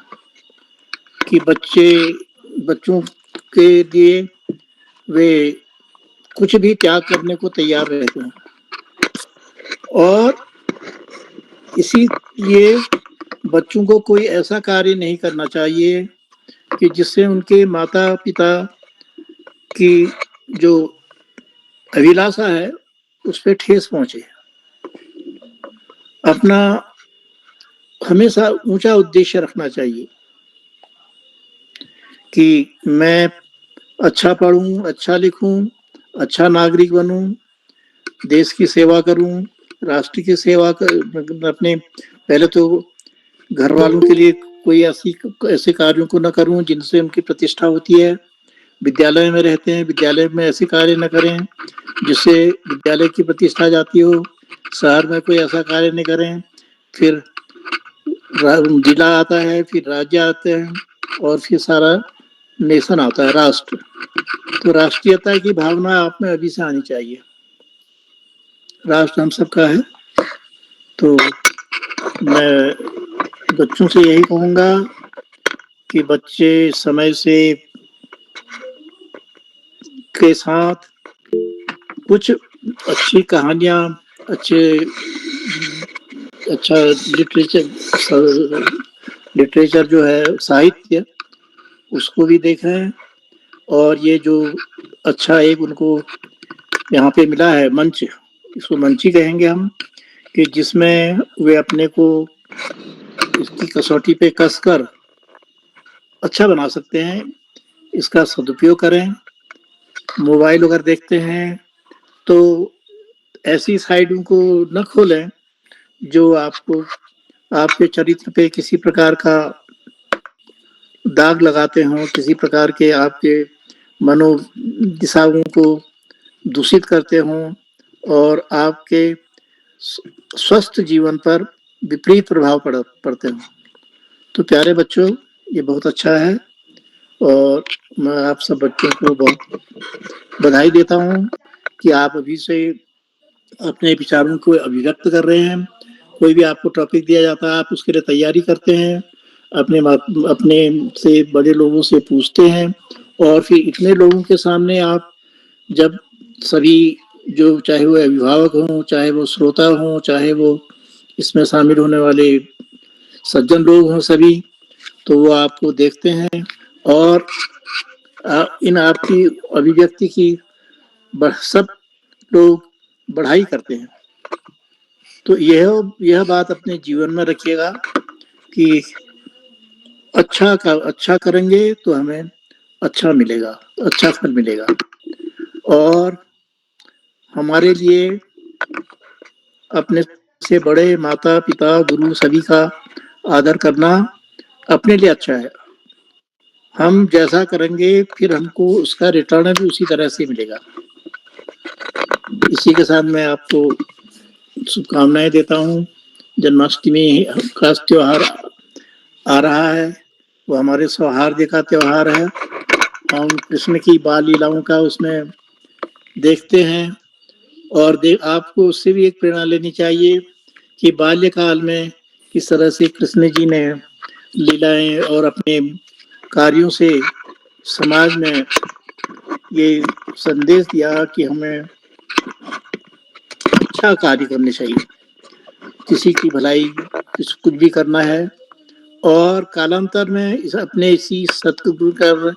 कि बच्चों के लिए वे कुछ भी त्याग करने को तैयार रहते हैं। और इसीलिए बच्चों को कोई ऐसा कार्य नहीं करना चाहिए कि जिससे उनके माता पिता की जो अभिलाषा है उस पर ठेस पहुंचे। अपना हमेशा ऊंचा उद्देश्य रखना चाहिए कि मैं अच्छा पढूं, अच्छा लिखूं, अच्छा नागरिक बनूं, देश की सेवा करूं, राष्ट्र की सेवा कर, अपने पहले तो घर वालों के लिए कोई ऐसे कार्यों को न करूं जिनसे उनकी प्रतिष्ठा होती है। विद्यालय में रहते हैं, विद्यालय में ऐसे कार्य न करें जिससे विद्यालय की प्रतिष्ठा जाती हो। शहर में कोई ऐसा कार्य नहीं करें। फिर जिला आता है, फिर राज्य आते हैं और फिर सारा नेशन आता है, राष्ट्र। तो राष्ट्रीयता की भावना आप में अभी से आनी चाहिए। राष्ट्र हम सबका है। तो मैं बच्चों से यही कहूँगा कि बच्चे समय से के साथ कुछ अच्छी कहानियाँ, अच्छा लिटरेचर जो है, साहित्य, उसको भी देखें। और ये जो अच्छा एक उनको यहाँ पे मिला है मंच, इसको मंच ही कहेंगे हम, कि जिसमें वे अपने को इसकी कसौटी पे कसकर अच्छा बना सकते हैं, इसका सदुपयोग करें। मोबाइल अगर देखते हैं तो ऐसी साइटों को न खोलें जो आपको आपके चरित्र पे किसी प्रकार का दाग लगाते हों, किसी प्रकार के आपके मनोदिशाओं को दूषित करते हों और आपके स्वस्थ जीवन पर विपरीत प्रभाव पड़ते हों। तो प्यारे बच्चों, ये बहुत अच्छा है और मैं आप सब बच्चों को बहुत बधाई देता हूँ कि आप अभी से अपने विचारों को अभिव्यक्त कर रहे हैं। कोई भी आपको टॉपिक दिया जाता है, आप उसके लिए तैयारी करते हैं, अपने से बड़े लोगों से पूछते हैं और फिर इतने लोगों के सामने आप जब सभी जो चाहे वो अभिभावक हों, चाहे वो श्रोता हों, चाहे वो इसमें शामिल होने वाले सज्जन लोग हों, सभी तो वो आपको देखते हैं और इन आपकी अभिव्यक्ति की सब लोग बढ़ाई करते हैं। तो यह बात अपने जीवन में रखिएगा कि अच्छा करेंगे तो हमें अच्छा मिलेगा, अच्छा फल मिलेगा। और हमारे लिए अपने से बड़े माता पिता गुरु सभी का आदर करना अपने लिए अच्छा है। हम जैसा करेंगे फिर हमको उसका रिटर्न भी उसी तरह से मिलेगा। इसी के साथ मैं आपको शुभकामनाएं देता हूँ। जन्माष्टमी का त्योहार आ रहा है, वो हमारे सौहार्द का त्योहार है। हम कृष्ण की बाल लीलाओं का उसमें देखते हैं और आपको उससे भी एक प्रेरणा लेनी चाहिए कि बाल्यकाल में किस तरह से कृष्ण जी ने लीलाएं और अपने कार्यों से समाज में ये संदेश दिया कि हमें अच्छा कार्य करने चाहिए, किसी की भलाई कुछ भी करना है। और कालांतर में अपने इसी सतगुरु कर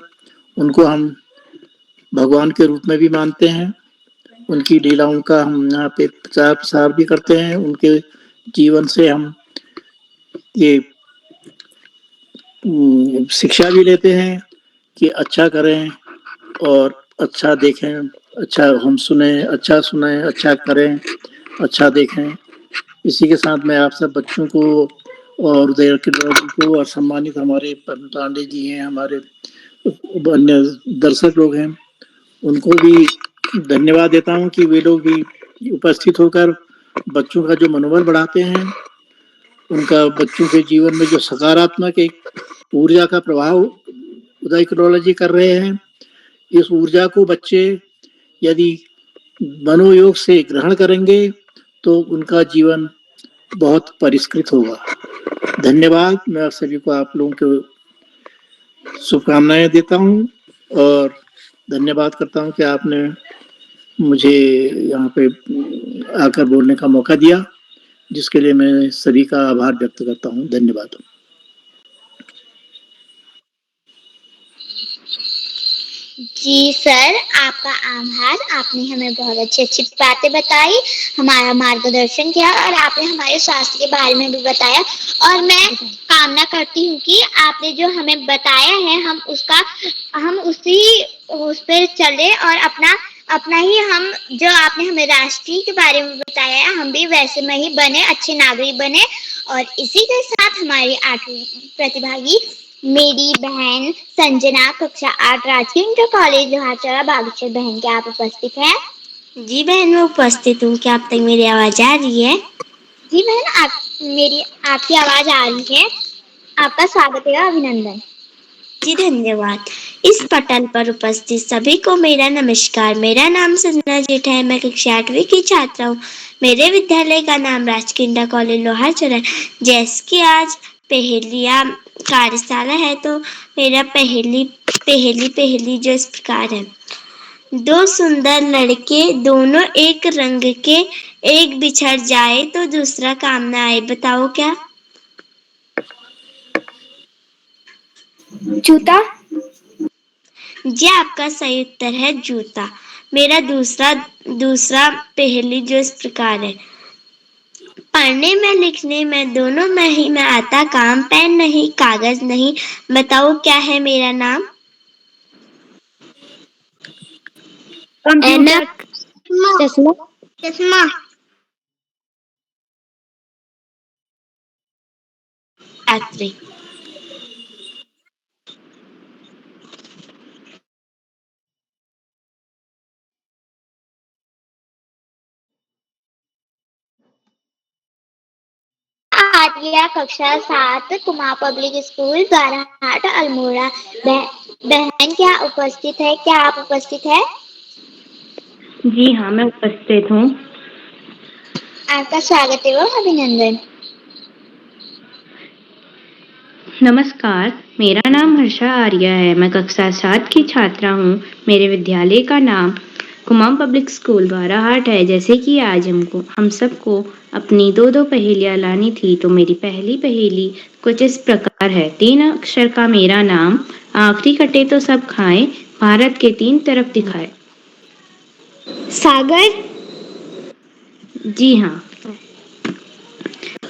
उनको हम भगवान के रूप में भी मानते हैं। उनकी लीलाओं का हम यहाँ पे प्रचार प्रसार भी करते हैं। उनके जीवन से हम ये शिक्षा भी लेते हैं कि अच्छा करें और अच्छा देखें, अच्छा हम सुने, अच्छा सुने, अच्छा करें, अच्छा देखें। इसी के साथ मैं आप सब बच्चों को और उदय के लोगों को और सम्मानित हमारे पांडे जी हैं, हमारे अन्य दर्शक लोग हैं, उनको भी धन्यवाद देता हूं कि वे लोग भी उपस्थित होकर बच्चों का जो मनोबल बढ़ाते हैं, उनका बच्चों के जीवन में जो सकारात्मक एक ऊर्जा का प्रभाव उदयकोलॉजी कर रहे हैं, इस ऊर्जा को बच्चे यदि मनोयोग से ग्रहण करेंगे तो उनका जीवन बहुत परिष्कृत होगा। धन्यवाद। मैं आप सभी को, आप लोगों को शुभकामनाएं देता हूं और धन्यवाद करता हूं कि आपने मुझे यहाँ पे आकर बोलने का मौका दिया, जिसके लिए मैं सभी का आभार व्यक्त करता हूँ। धन्यवाद। जी सर, आपका आभार। आपने हमें बहुत अच्छी अच्छी बातें बताई, हमारा मार्गदर्शन किया और आपने हमारे स्वास्थ्य के बारे में भी बताया। और मैं कामना करती हूँ कि आपने जो हमें बताया है हम उस पर चले और अपना ही हम जो आपने हमें राष्ट्रीय के बारे में बताया है, हम भी वैसे में ही बने, अच्छे नागरिक बने। और इसी के साथ हमारी 8वीं प्रतिभागी मेरी बहन संजना कक्षा 8 राजकीय इंटर कॉलेज लोहारचौरा बागेश्वर बहन, क्या आप उपस्थित हैं? जी बहन, मैं उपस्थित हूँ। क्या आप तक मेरी आवाज आ रही है? जी बहन, आपकी आवाज आ रही है। आपका स्वागत है, अभिनंदन। जी धन्यवाद। इस पटल पर उपस्थित सभी को मेरा नमस्कार। मेरा नाम संजना जेठा है। मैं कक्षा 8वीं की छात्रा हूँ। मेरे विद्यालय का नाम राजकीय इंटर कॉलेज लोहारचौरा है। जैसे कि आज पहेलियाँ कार्यशाला है, तो मेरा पहेली जो इस प्रकार है। दो सुंदर लड़के, दोनों एक रंग के, एक बिछड़ जाए तो दूसरा काम ना आए। बताओ क्या? जूता। जी, आपका सही उत्तर है जूता। मेरा दूसरा पहेली जो इस प्रकार है। पढ़ने में लिखने में दोनों में ही मैं आता काम, पेन नहीं कागज नहीं, बताओ क्या है मेरा नाम? ऐनक। चश्मा। चश्मा। छात्री। आर्या कक्षा 7 कुमार पब्लिक स्कूल बाराहाट अल्मोड़ा। बहन क्या उपस्थित है? क्या आप उपस्थित है? जी हाँ, मैं उपस्थित हूँ। आपका स्वागत है, अभिनंदन। नमस्कार, मेरा नाम हर्षा आर्या है। मैं कक्षा 7 की छात्रा हूँ। मेरे विद्यालय का नाम कुमाम पब्लिक स्कूल बाराहाट है। जैसे कि आज हम सबको अपनी दो पहेलियाँ लानी थी, तो मेरी पहली पहेली कुछ इस प्रकार है। 3 अक्षर का मेरा नाम, आखिरी कटे तो सब खाएं, भारत के 3 तरफ दिखाए। सागर। जी हाँ।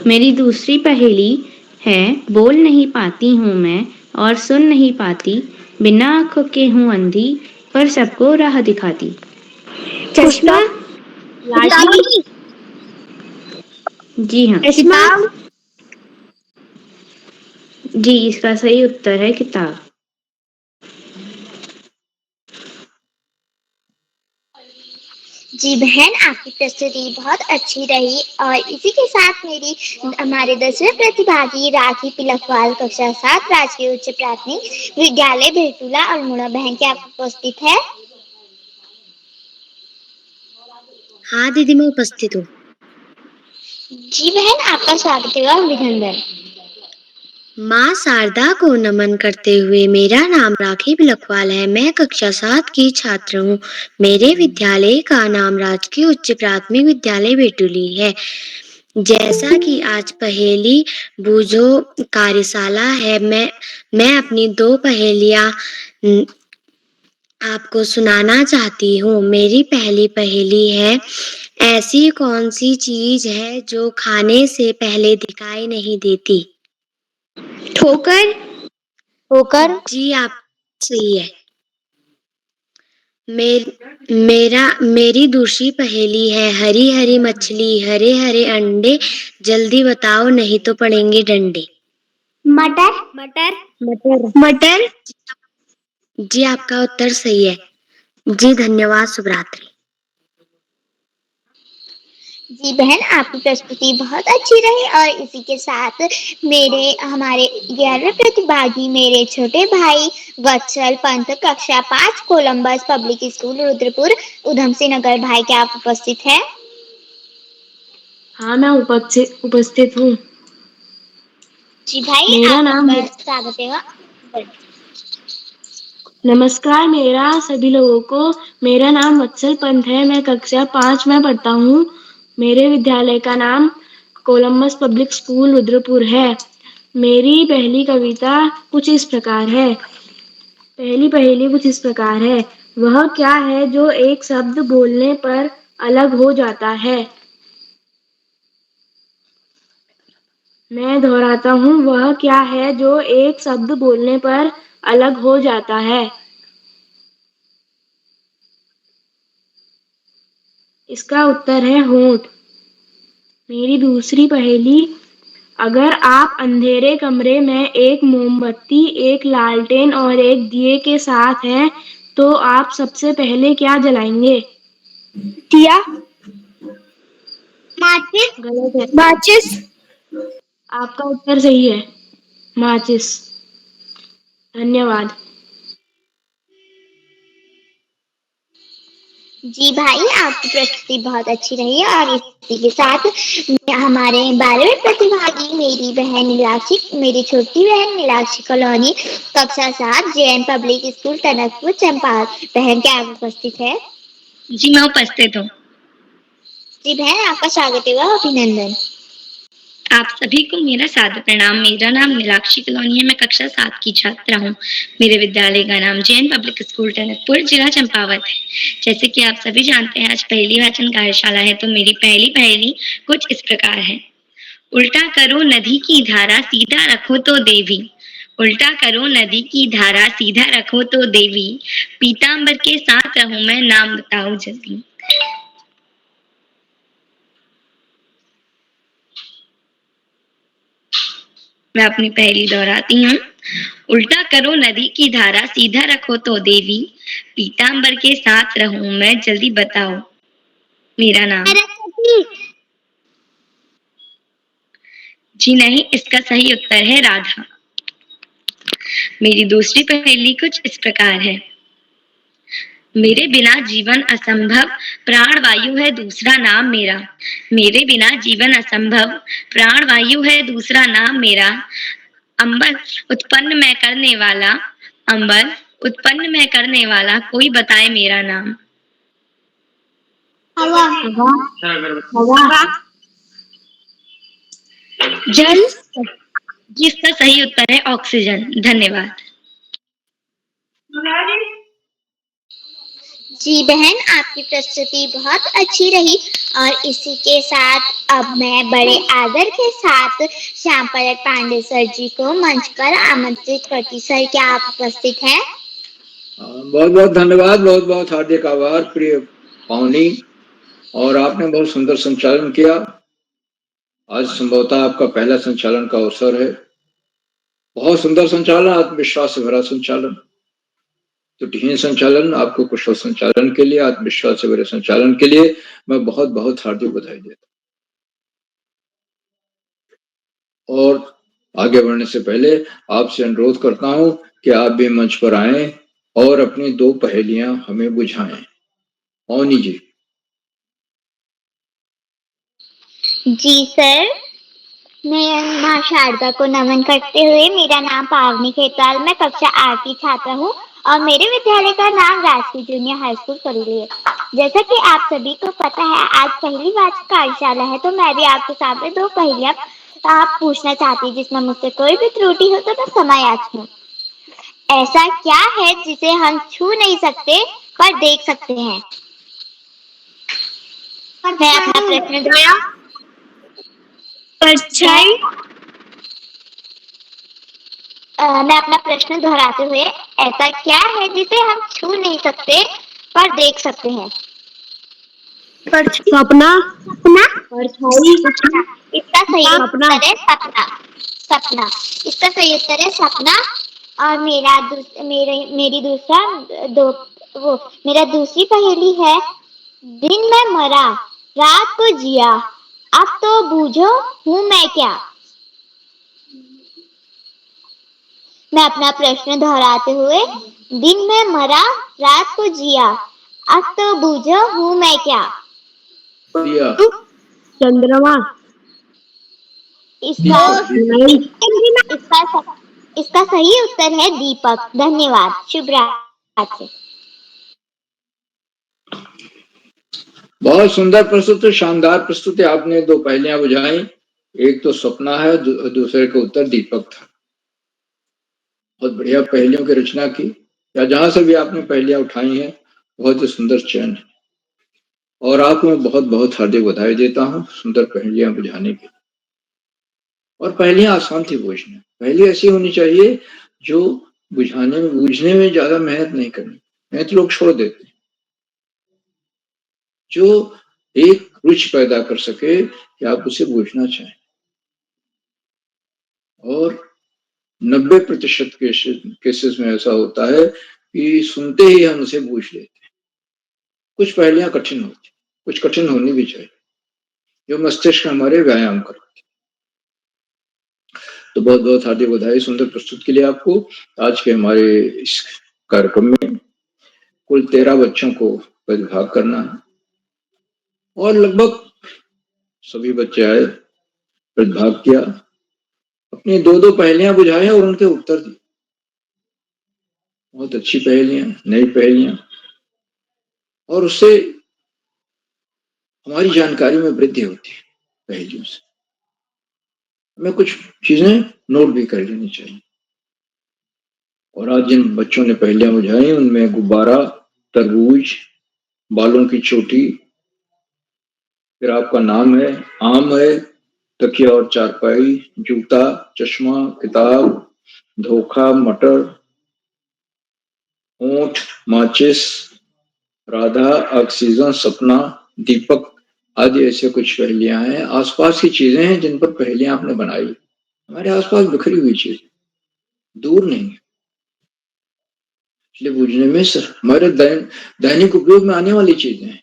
मेरी दूसरी पहेली है, बोल नहीं पाती हूँ मैं और सुन नहीं पाती, बिना आँखों के हूँ अंधी, पर सबको राह दिखाती। चश्मा। जी हाँ। किताब। जी, इसका सही उत्तर है किताब। जी बहन, आपकी प्रस्तुति बहुत अच्छी रही। और इसी के साथ हमारे 10वें प्रतिभागी राखी पिलखवाल कक्षा 7 राजकीय उच्च प्राथमिक विद्यालय भेटूला अल्मोड़ा बहन, क्या आप उपस्थित है? हाँ दीदी, मैं उपस्थित हूँ। जी बहन, आपका स्वागत है, अभिनंदन। माँ शारदा को नमन करते हुए, मेरा नाम राखी बिलखवाल है। मैं कक्षा 7 की छात्र हूँ। मेरे विद्यालय का नाम राजकीय उच्च प्राथमिक विद्यालय बेटुली है। जैसा कि आज पहेली बूझो कार्यशाला है, मैं अपनी 2 पहेलियाँ आपको सुनाना चाहती हूँ। मेरी पहली पहेली है, ऐसी कौन सी चीज है जो खाने से पहले दिखाई नहीं देती? ठोकर। जी, आप सही है। मेरी दूसरी पहेली है, हरी हरी मछली, हरे हरे अंडे, जल्दी बताओ नहीं तो पड़ेंगे डंडे। मटर। जी, आपका उत्तर सही है। जी धन्यवाद। शुभ रात्रि। जी बहन, आपकी प्रस्तुति बहुत अच्छी रही और इसी के साथ हमारे 11वें प्रतिभागी मेरे छोटे भाई वत्सल पंत कक्षा 5 Columbus public school Rudrapur Udham Singh Nagar भाई, क्या आप उपस्थित हैं? हाँ, मैं उपस्थित हूँ। जी भाई, मेरा नाम आपका स्वागत है। नमस्कार मेरा सभी लोगों को। मेरा नाम वत्सल पंत है। मैं कक्षा 5 में पढ़ता हूँ। मेरे विद्यालय का नाम कोलंबस पब्लिक स्कूल रुद्रपुर है। मेरी पहली कविता कुछ इस प्रकार है। पहली पहेली कुछ इस प्रकार है। वह क्या है जो एक शब्द बोलने पर अलग हो जाता है? मैं दोहराता हूँ, वह क्या है जो एक शब्द बोलने पर अलग हो जाता है? इसका उत्तर है होंठ। मेरी दूसरी पहेली, अगर आप अंधेरे कमरे में एक मोमबत्ती, एक लालटेन और एक दिए के साथ हैं, तो आप सबसे पहले क्या जलाएंगे? दिया। माचिस। गलत है। माचिस। आपका उत्तर सही है, माचिस। धन्यवाद। जी भाई, आपकी प्रस्तुति बहुत अच्छी रही है और इसी के साथ हमारे 12वें प्रतिभागी मेरी छोटी बहन नीलाक्षी कॉलोनी कक्षा 7 JN public school Tanakpur Champaran. बहन, क्या आप उपस्थित है? जी मैं उपस्थित हूँ। जी बहन, आपका स्वागत है व अभिनंदन। आप सभी को मेरा सादर प्रणाम। मेरा नाम नीलाक्षी कॉलोनी है। मैं कक्षा 7 की छात्रा हूँ। मेरे विद्यालय का नाम JN पब्लिक स्कूल टनकपुर जिला चंपावत है। जैसे कि आप सभी जानते हैं, आज पहली वाचन कार्यशाला है, तो मेरी पहली पहेली कुछ इस प्रकार है। उल्टा करो नदी की धारा, सीधा रखो तो देवी। उल्टा करो नदी की धारा, सीधा रखो तो देवी। पीताम्बर के साथ रहूं मैं, नाम बताओ जल्दी। मैं अपनी पहेली दोहराती हूँ। उल्टा करो नदी की धारा, सीधा रखो तो देवी। पीताम्बर के साथ रहूं मैं, जल्दी बताओ मेरा नाम। जी नहीं, इसका सही उत्तर है राधा। मेरी दूसरी पहेली कुछ इस प्रकार है। मेरे बिना जीवन असंभव, प्राण वायु है दूसरा नाम मेरा। मेरे बिना जीवन असंभव, प्राण वायु है दूसरा नाम मेरा। अंबर उत्पन्न मैं करने वाला, अंबर उत्पन्न मैं करने वाला, कोई बताए मेरा नाम। हवा। हवा। जल। जिसका सही उत्तर है ऑक्सीजन। धन्यवाद। जी बहन, आपकी प्रस्तुति बहुत अच्छी रही और इसी के साथ अब मैं बड़े आदर के साथ श्याम पलट पांडे सर जी को मंच पर आमंत्रित करती। सर, क्या आप उपस्थित हैं? बहुत बहुत धन्यवाद, बहुत बहुत हार्दिक आभार प्रिय पावनी। और आपने बहुत सुंदर संचालन किया। आज संभवतः आपका पहला संचालन का अवसर है। बहुत सुंदर संचालन, आत्मविश्वास से भरा संचालन, त्रुटिहीन संचालन। आपको कुशल संचालन के लिए, आत्मविश्वास से भरे संचालन के लिए मैं बहुत बहुत हार्दिक बधाई देता हूँ। और आगे बढ़ने से पहले आपसे अनुरोध करता हूं कि आप भी मंच पर आएं और अपनी 2 पहेलियां हमें बुझाएं। पावनी जी। जी सर, मैं माँ शारदा को नमन करते हुए, मेरा नाम पावनी खेतवाल, मैं कक्षा 8 की छात्रा हूँ और मेरे विद्यालय का नाम राजकीय जूनियर हाई स्कूल करूली है। जैसा कि आप सभी को पता है, आज पहली वाचक कार्यशाला है, तो मैं भी आपके सामने 2 पहेलियां आप पूछना चाहती हूँ, जिसमें मुझसे कोई भी त्रुटि हो तो मैं समायाच हूँ। ऐसा क्या है जिसे हम छू नहीं सकते पर देख सकते हैं? मैं अपना प्रश्न दोहराऊं? परछाई। मैं अपना प्रश्न दोहराते हुए, ऐसा क्या है जिसे हम छू नहीं सकते पर देख सकते हैं? सपना। सपना। परछाई। इसका सही उत्तर है सपना। सपना इसका सही उत्तर है सपना। और मेरा दूसरी पहेली है, दिन में मरा रात को जिया, अब तो बूझो हूँ मैं क्या। मैं अपना प्रश्न दोहराते हुए, दिन में मरा रात को जिया, अब तो बूझो हूँ मैं क्या। दिया चंद्रमा। इसका दीपक इसका इसका सही उत्तर है दीपक। धन्यवाद। शुभ रात्रि। बहुत सुंदर प्रस्तुति, शानदार प्रस्तुति। आपने दो पहेलियां बुझाई, एक तो सपना है, दूसरे का उत्तर दीपक था। बहुत बढ़िया पहेलियों की रचना की, या जहां से भी आपने पहेलियां उठाई हैं बहुत ही सुंदर चयन है, और आपको मैं बहुत बहुत हार्दिक बधाई देता हूँ सुंदर पहेलियां बुझाने की। और पहेलियां आसान थी बूझने, पहेली ऐसी होनी चाहिए जो बूझने में ज्यादा मेहनत नहीं करनी, मेहनत लोग छोड़ देते हैं, जो एक रुचि पैदा कर सके कि आप उसे बूझना चाहें। और 90% केसेस में ऐसा होता है कि सुनते ही हम उसे बूझ लेते हैं। कुछ पहेलियां कठिन होती, कुछ कठिन होनी भी चाहिए, जो मस्तिष्क हमारे व्यायाम करते। तो बहुत बहुत हार्दिक बधाई सुंदर प्रस्तुत के लिए आपको। आज के हमारे इस कार्यक्रम में कुल 13 बच्चों को प्रतिभाग करना है, और लगभग सभी बच्चे आए, प्रतिभाग किया, अपनी दो दो पहेलियां बुझाई और उनके उत्तर दिए। बहुत अच्छी पहेलियां, नई पहेलियां, और उससे हमारी जानकारी में वृद्धि होती है। पहेलियों से हमें कुछ चीजें नोट भी कर लेनी चाहिए। और आज जिन बच्चों ने पहेलियां बुझाई उनमें गुब्बारा, तरबूज, बालों की चोटी, फिर आपका नाम है, आम है, तकिया और चारपाई, जूता, चश्मा, किताब, धोखा, मटर, ऊंट, माचिस, राधा, ऑक्सीजन, सपना, दीपक आदि ऐसे कुछ पहेलियां हैं। आसपास की चीजें हैं जिन पर पहेलियां आपने बनाई। हमारे आसपास बिखरी हुई चीज, दूर नहीं है, इसलिए बूझने में हमारे दैनिक उपयोग में आने वाली चीजें हैं,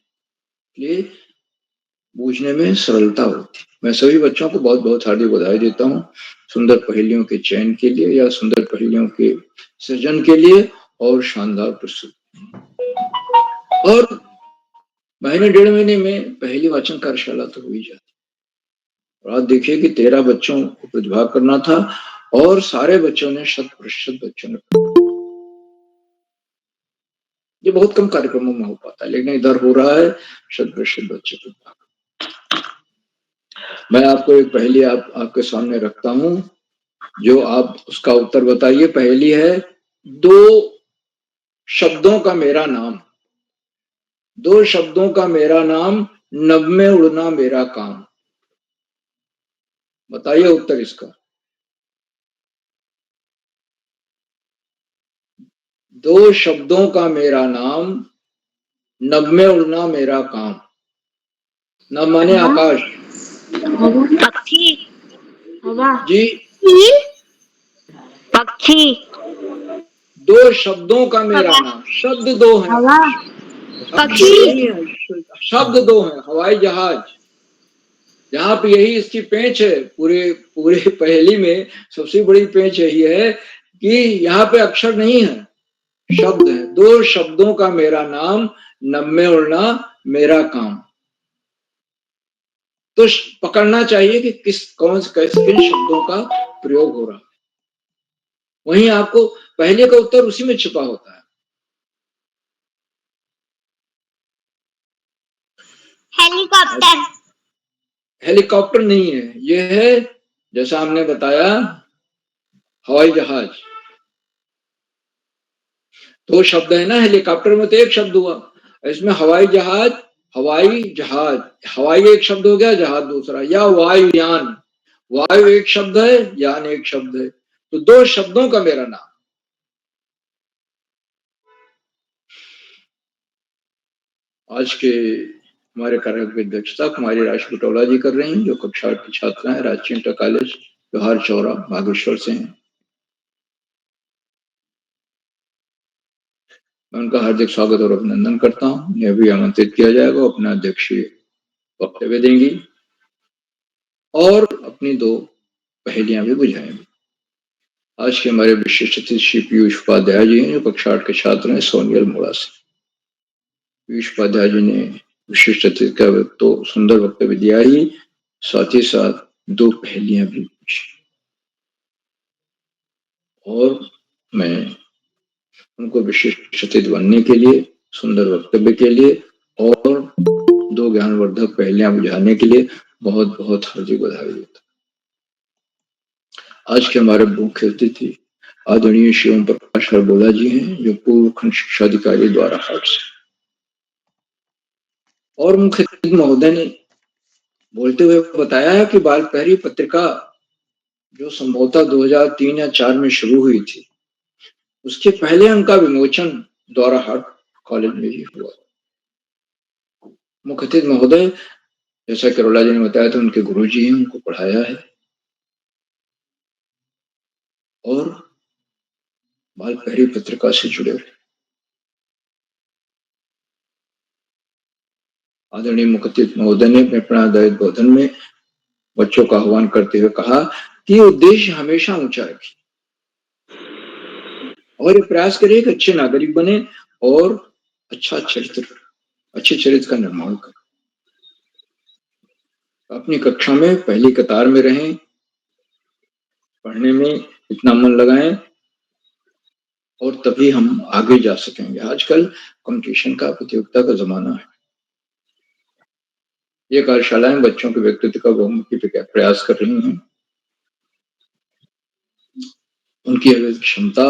इसलिए बूझने में सरलता होती। मैं सभी बच्चों को बहुत बहुत हार्दिक बधाई देता हूँ सुंदर पहेलियों के चयन के लिए, या सुंदर पहेलियों के सृजन के लिए, और शानदार प्रस्तुति। और महीने डेढ़ महीने में पहली वाचन कार्यशाला तो हो ही जाती। और आज देखिए कि 13 बच्चों को प्रतिभाग करना था, और सारे बच्चों ने 100% बच्चों ने। ये बहुत कम कार्यक्रमों में हो पाता है, लेकिन इधर हो रहा है 100% बच्चे प्रतिभाग। मैं आपको एक पहेली आपके सामने रखता हूं, जो आप उसका उत्तर बताइए। पहेली है, दो शब्दों का मेरा नाम, दो शब्दों का मेरा नाम, नभ में उड़ना मेरा काम। बताइए उत्तर इसका। दो शब्दों का मेरा नाम, नभ में उड़ना मेरा काम। नभ माने आकाश। पक्षी। हवा। जी, पक्षी। दो शब्दों का मेरा नाम, शब्द दो हैं, हवा। अक्षर नहीं है, शब्द दो हैं। हवाई जहाज, यहाँ पे यही इसकी पेंच है, पूरे पूरे पहेली में सबसे बड़ी पेंच यही है कि यहाँ पे अक्षर नहीं है, शब्द है। दो शब्दों का मेरा नाम, नभ में उड़ना मेरा काम। तो पकड़ना चाहिए कि किन शब्दों का प्रयोग हो रहा है। वहीं आपको पहले का उत्तर उसी में छिपा होता है। हेलीकॉप्टर। हेलीकॉप्टर नहीं है, यह है जैसा हमने बताया हवाई जहाज। दो शब्द है ना, हेलीकॉप्टर में तो एक शब्द हुआ, इसमें हवाई जहाज, हवाई जहाज, हवाई एक शब्द हो गया, जहाज दूसरा, या वायुयान। वायु एक शब्द है, यान एक शब्द है, तो दो शब्दों का मेरा नाम। आज के हमारे कार्यक्रम की अध्यक्षता कुमारी राशि बटोला जी कर रही हैं, जो कक्षा 8 की छात्रा है, राजकीय इंटर कॉलेज लोहार चौरा बागेश्वर से हैं। मैं उनका हार्दिक स्वागत और अभिनंदन करता हूँ। यह भी आमंत्रित किया जाएगा अपना अध्यक्षीय वक्तव्य देंगी और अपनी 2 पहेलियां भी बुझाएंगी। आज के हमारे विशिष्ट अतिथि श्री पीयूष उपाध्याय जी हैं, जो कक्षा 8 के छात्र हैं, सोनी अल्मोड़ा से। पीयूष उपाध्याय जी ने विशिष्ट अतिथि का तो सुंदर वक्तव्य दिया ही, साथ ही साथ 2 पहेलियां भी पूछी और मैं उनको विशिष्ट अतिथि बनने के लिए, सुंदर वक्तव्य के लिए और 2 ज्ञानवर्धक पहेलियां बुझाने के लिए बहुत बहुत हार्दिक बधाई देता। आज के हमारे मुख्य अतिथि आदरणीय श्री ओम प्रकाश हरबोला जी हैं, जो पूर्व खंड शिक्षा अधिकारी द्वारा हाट से। और मुख्य अतिथि महोदय ने बोलते हुए बताया है कि बाल प्रहरी पत्रिका जो संभवतः 2003 या 4 में शुरू हुई थी, उसके पहले अंक का विमोचन द्वारा हाट कॉलेज में ही हुआ। मुख्य अतिथि महोदय, जैसा करोला जी ने बताया था, उनके गुरुजी हैं, उनको पढ़ाया है और बाल प्रहरी पत्रिका से जुड़े हुए। आदरणीय मुख्य अतिथि महोदय ने अपने प्रेरणादायक बोधन में बच्चों का आह्वान करते हुए कहा कि उद्देश्य हमेशा ऊंचा रखें और ये प्रयास करिए कि अच्छे नागरिक बने और अच्छे चरित्र का निर्माण करें। अपनी कक्षा में पहली कतार में रहें, पढ़ने में इतना मन लगाएं और तभी हम आगे जा सकेंगे। आजकल कंपटीशन का, प्रतियोगिता का जमाना है। ये कार्यशालाएं बच्चों के व्यक्तित्व का बहुमुखी प्रयास कर रही हैं। उनकी क्षमता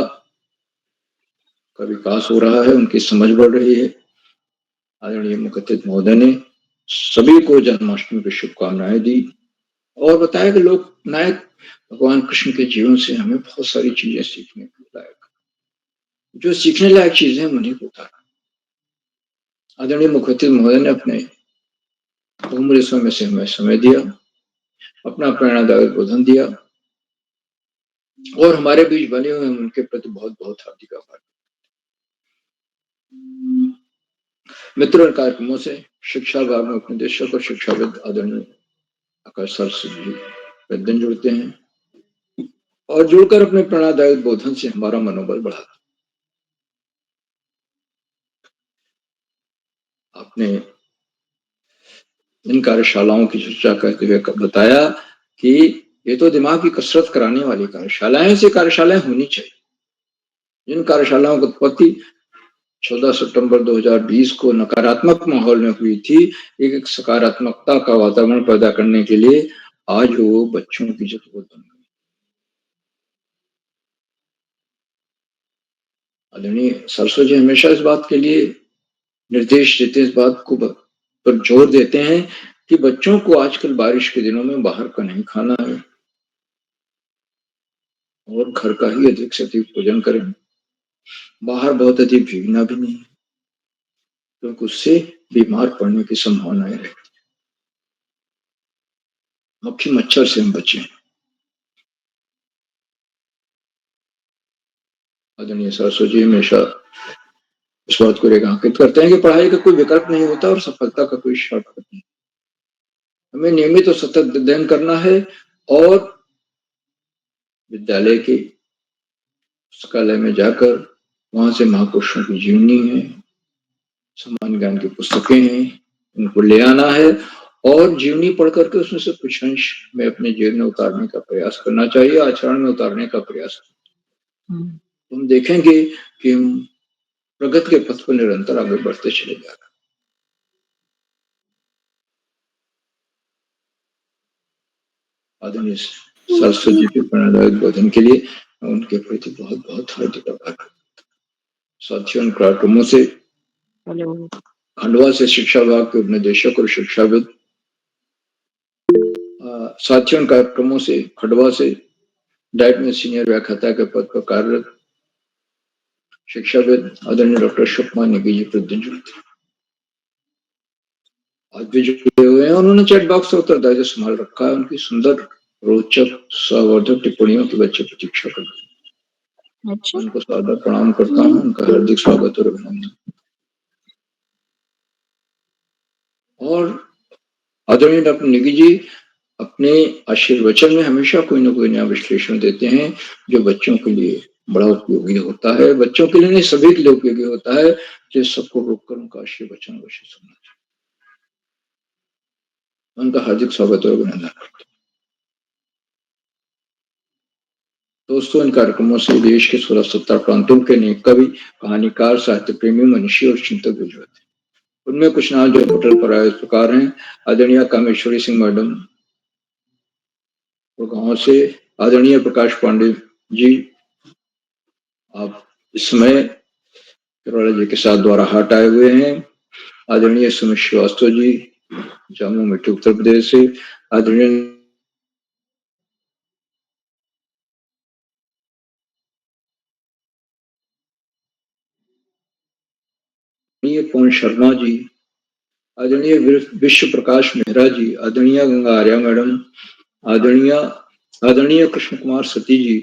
का विकास हो रहा है, उनकी समझ बढ़ रही है। आदरणीय मुख्य अतिथि महोदय ने सभी को जन्माष्टमी की शुभकामनाएं दी और बताया कि लोक नायक भगवान कृष्ण के जीवन से हमें बहुत सारी चीजें सीखने को लायक, जो सीखने लायक चीजें उन्हीं को बताया। आदरणीय मुख्य अतिथि महोदय ने अपने बहुमूल्य समय से हमें समय दिया, अपना प्रेरणादायक बोधन दिया और हमारे बीच बने हुए उनके प्रति बहुत बहुत हार्दिक आभार। मित्रों, कार्यक्रमों से शिक्षा विभाग में उपनिदेशक और शिक्षाविद आदरणीय आकाश सर से भी प्रतिदिन जुड़ते हैं और जुड़कर अपने प्रेरणादायक बोधन से हमारा मनोबल बढ़ाते। आपने इन कार्यशालाओं की चर्चा करते हुए बताया कि ये तो दिमाग की कसरत कराने वाली कार्यशालाएं, ऐसी कार्यशालाएं होनी चाहिए। जिन कार्यशालाओं की उत्पत्ति 14 सितंबर 2020 को नकारात्मक माहौल में हुई थी, एक सकारात्मकता का वातावरण पैदा करने के लिए आज वो बच्चों की जरूरत बन गई। आदरणीय सरस्वती जी हमेशा इस बात के लिए निर्देश देते, इस बात को पर जोर देते हैं कि बच्चों को आजकल बारिश के दिनों में बाहर का नहीं खाना है और घर का ही अधिक से अधिक भोजन करें। बाहर बहुत अधिक भीगना भी नहीं, क्योंकि उससे बीमार पड़ने की संभावनाएं रहती। मक्खी मच्छर से हम बचें। आदरणीय सरस्वती जी हमेशा इस बात को रेखांकित करते हैं कि पढ़ाई का कोई विकल्प नहीं होता और सफलता का कोई शॉर्टकट नहीं। हमें नियमित और सतत अध्ययन करना है और विद्यालय के पुस्तकालय में जाकर वहां से महापुरुषों की जीवनी है, सामान्य ज्ञान की पुस्तकें हैं, उनको ले आना है और जीवनी पढ़ करके उसमें से कुछ अंश में अपने जीवन में उतारने का प्रयास करना चाहिए, आचरण में उतारने का प्रयास। हम देखेंगे कि हम प्रगति के पथ पर निरंतर आगे बढ़ते चले जा रहे हैं। आदरणीय सरस्वती जी के प्रेरणादायक बोधन के लिए उनके प्रति बहुत बहुत हार्दिक आभार। साथियों, इन कार्यक्रमों से खंडवा से शिक्षा विभाग के उपनिदेशक और शिक्षाविद, साथियों, इन कार्यक्रमों से खंडवा से डाइट में सीनियर व्याख्याता के पद पर कार्यरत शिक्षाविद आदरणीय डॉक्टर शुभमा नेगी जी प्रतिदिन जुड़ते हैं। आज भी जुड़े हुए हैं। उन्होंने चैट बॉक्स का उत्तरदायित्व संभाल रखा है। उनकी सुंदर, रोचक, संवर्धक टिप्पणियों की बच्चे प्रतीक्षा कर रहे हैं। उनको सादर प्रणाम करता हूँ, उनका हार्दिक स्वागत और अभिनंदन। और आदरणीय डॉक्टर नेगी जी अपने आशीर्वचन में हमेशा कोई ना कोई नया विश्लेषण देते हैं जो बच्चों के लिए बड़ा उपयोगी होता है, बच्चों के लिए नहीं सभी के लिए उपयोगी होता है। तो सबको रोककर उनका आशीर्वचन अवश्य सुनना चाहिए। उनका हार्दिक स्वागत और अभिनंदन करता हूं। दोस्तों, इन कार्यक्रमों से देश के 16-17 प्रांतों के अनेक कवि, कहानीकार, साहित्य प्रेमी, मनीषी और चिंतक जुड़े हुए थे। उनमें कुछ नाम जो पोर्टल पर आए इस प्रकार हैं। आदरणीय कामेश्वरी सिंह मैडम और गांव से, आदरणीय प्रकाश पांडे जी, आप इस समय केरला जी के साथ द्वारा हाट आए हुए हैं। आदरणीय सुमित श्रीवास्तव जी जामू मिट्टी उत्तर प्रदेश से, आदरणीय पवन शर्मा जी, आदरणीय विश्व प्रकाश मेहरा जी, आदरणीय गंगा आर्या मैडम, आदरणीय कृष्ण कुमार सती जी,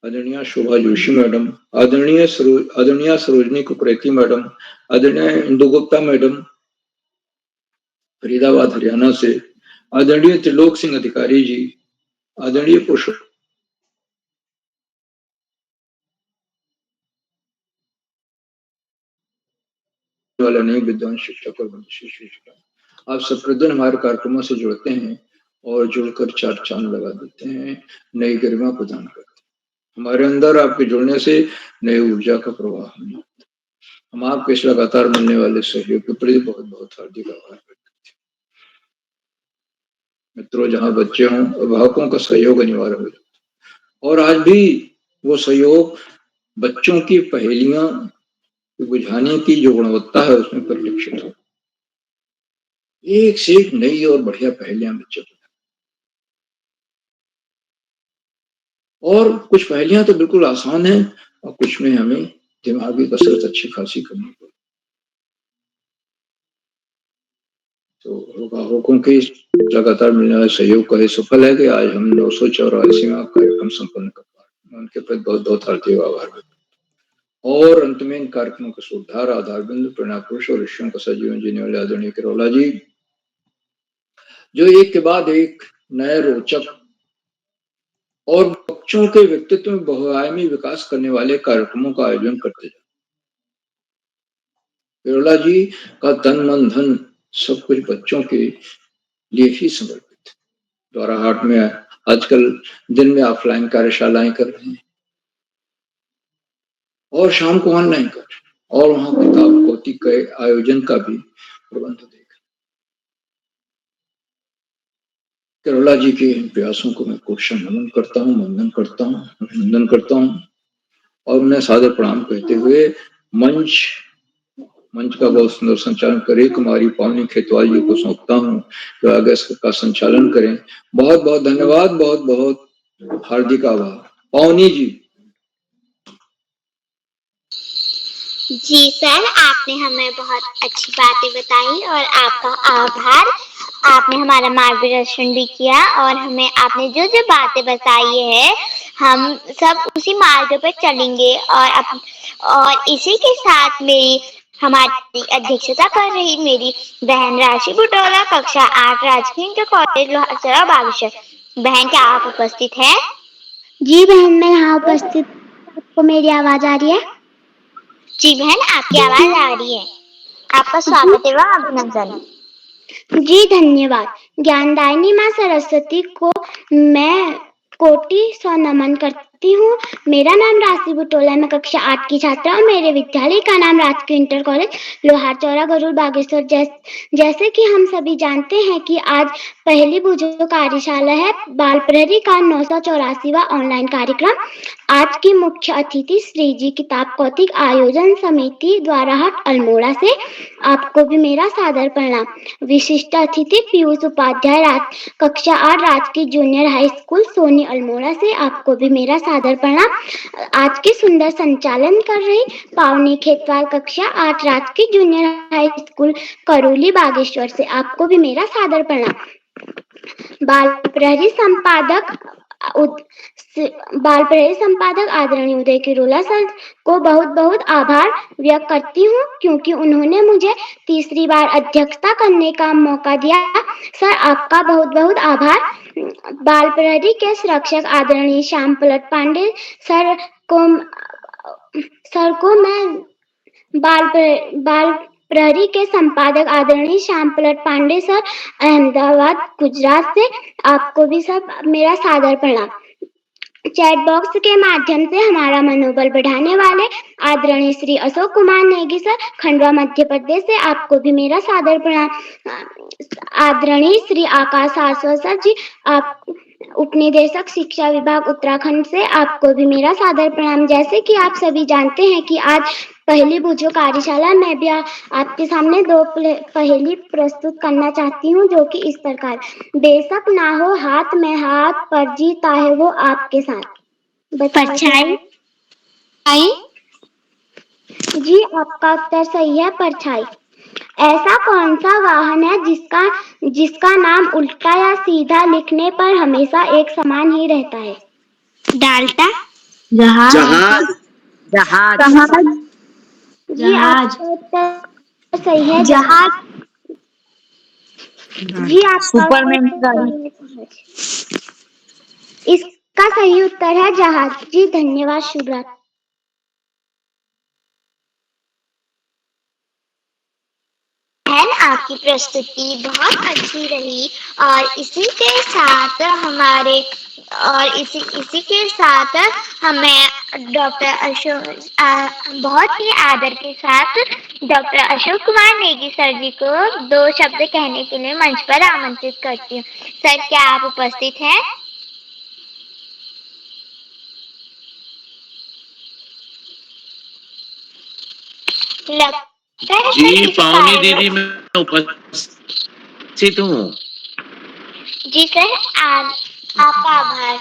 आदरणीय शोभा जोशी मैडम, आदरणीय सरोजनी कुकरेती मैडम, आदरणीय इंदु गुप्ता मैडम फरीदाबाद हरियाणा से, आदरणीय त्रिलोक सिंह अधिकारी जी, आदरणीय पुरुषोत्तम वाला नए विद्वान शिक्षक और शिक्षक, आप सब प्रतिदिन हमारे कार्यक्रमों से जुड़ते हैं और जुड़कर चार चांद लगा देते हैं, नई गरिमा प्रदान करते हैं। हमारे अंदर आपके जुड़ने से नई ऊर्जा का प्रवाह होना। हम आपके इस लगातार मिलने वाले सहयोग के प्रति बहुत बहुत हार्दिक आभार व्यक्त करते हैं। मित्रों, जहाँ बच्चे हों, अभिभावकों का सहयोग अनिवार्य हो जाता है और आज भी वो सहयोग बच्चों की पहेलियां बुझाने की जो गुणवत्ता है उसमें परिलक्षित हो। एक से एक नई और बढ़िया पहेलियां बच्चों को, और कुछ पहेलियां तो बिल्कुल आसान है और कुछ में हमें दिमागी कसरत अच्छी खासी करनी पड़े। तो अभिभावकों के लगातार मिलने वाले सहयोग का सफल है कि आज हम 984वां कार्यक्रम संपन्न कर पा रहे हैं। उनके प्रति बहुत बहुत हार्दिक आभार व्यक्त। और अंत में इन कार्यक्रमों का सुधार आधार बिंदु प्रेरणा पुरुष और ऋषियों का सजीवन जीने वाले आदरणीय केरोला जी, जो एक के बाद एक नए रोचक और बच्चों के व्यक्तित्व में बहुआयामी विकास करने वाले कार्यक्रमों का आयोजन करते हैं। केरोला जी का तन मन धन सब कुछ बच्चों के लिए ही समर्पित। द्वारा हाट में आजकल दिन में ऑफलाइन कार्यशालाएं कर रहे हैं और शाम को ऑनलाइन कर रहे हैं और वहां किताब पोथी के आयोजन का भी प्रबंध देख। केरोला जी के इन प्रयासों को मैं कोशा नमन करता हूँ, वंदन करता हूँ, अभिनंदन करता हूँ और उन्हें सादर प्रणाम कहते हुए मंच का बहुत सुंदर संचालन करे कुमारी पावनी खेतवाल जी को सौंपता हूँ जो आगे इसका संचालन करें। बहुत बहुत धन्यवाद, बहुत बहुत हार्दिक आभार। पावनी जी। जी सर, आपने हमें बहुत अच्छी बातें बताई और आपका आभार। आपने हमारा मार्गदर्शन भी किया और हमें आपने जो जो बातें बताई है हम सब उसी मार्ग पर चलेंगे और इसी के साथ मेरी हमारी अध्यक्षता कर रही मेरी बहन राशि बुटोला, कक्षा 8, राजकीय इंटर कॉलेज लोहारचरा बागेश्वर। बहन, क्या आप उपस्थित हैं? जी बहन, मैं यहाँ उपस्थित। आपको मेरी आवाज आ रही है? जी बहन, आपकी आवाज आ रही है। आपका स्वागत एवं अभिनंदन। जी धन्यवाद। ज्ञानदायिनी माँ सरस्वती को मैं कोटि सौ नमन करती हूँ। मेरा नाम राशि बुटोला है, मैं कक्षा 8 की छात्रा हूँ। मेरे विद्यालय का नाम राजकीय इंटर कॉलेज लोहारचौरा गरुड़ बागेश्वर। जैसे कि हम सभी जानते हैं कि आज पहली बुझो कार्यशाला है, बाल प्रहरी का 984वां ऑनलाइन कार्यक्रम। आज की मुख्य अतिथि श्री जी किताब कौतिक आयोजन समिति द्वारा हाट अल्मोड़ा से। आपको भी मेरा सादर प्रणाम। विशिष्ट अतिथि पीयूष उपाध्याय, कक्षा 8, राजकीय junior high school Soni Almora से। आपको भी मेरा सादर प्रणाम। आज के सुंदर संचालन कर रही पावनी खेतवाल, कक्षा 8, राजकीय junior high school Karauli Bageshwar से। आपको भी मेरा सादर प्रणाम। बाल प्रहरी संपादक बाल प्रहरी संपादक आदरणीय उदय किरोला सर को बहुत बहुत आभार व्यक्त करती हूँ, क्योंकि उन्होंने मुझे तीसरी बार अध्यक्षता करने का मौका दिया। सर, आपका बहुत बहुत आभार। बाल प्रहरी के संरक्षक आदरणीय श्याम पलट पांडे सर को मैं बाल प्रहरी के संपादक आदरणीय श्याम पलट पांडे सर, अहमदाबाद गुजरात से, आपको भी सब मेरा सादर प्रणाम। चैट बॉक्स के माध्यम से हमारा मनोबल बढ़ाने वाले आदरणीय श्री अशोक कुमार नेगी सर, खंडवा मध्य प्रदेश से, आपको भी मेरा सादर प्रणाम। आदरणीय श्री आकाश आसवा सर जी, आप उपनिदेशक शिक्षा विभाग उत्तराखंड से, आपको भी मेरा सादर प्रणाम। जैसे कि आप सभी जानते हैं कि आज पहली बूझो कार्यशाला में भी आपके सामने 2 पहेली प्रस्तुत करना चाहती हूँ, जो कि इस प्रकार: बेशक ना हो हाथ में हाथ, पर जीता है वो आपके साथ। परछाई। जी, आपका उत्तर सही है, परछाई। ऐसा कौन सा वाहन है जिसका नाम उल्टा या सीधा लिखने पर हमेशा एक समान ही रहता है? डाल्टा। जहाज। जी, आपका उत्तर सही है, जहाज। जी, आपका सुपरमैन की गाड़ी। इसका सही उत्तर है जहाज। जी, धन्यवाद। शुभ रात्रि। बहन, आपकी प्रस्तुति बहुत अच्छी रही और इसी के साथ हमें डॉक्टर अशोक बहुत ही आदर के साथ डॉक्टर अशोक कुमार नेगी सर जी को 2 शब्द कहने के लिए मंच पर आमंत्रित करती हूँ। सर, क्या आप उपस्थित हैं? जी पावनी दीदी, मैं उपस्थित हूँ। जी सर, आपका आभार।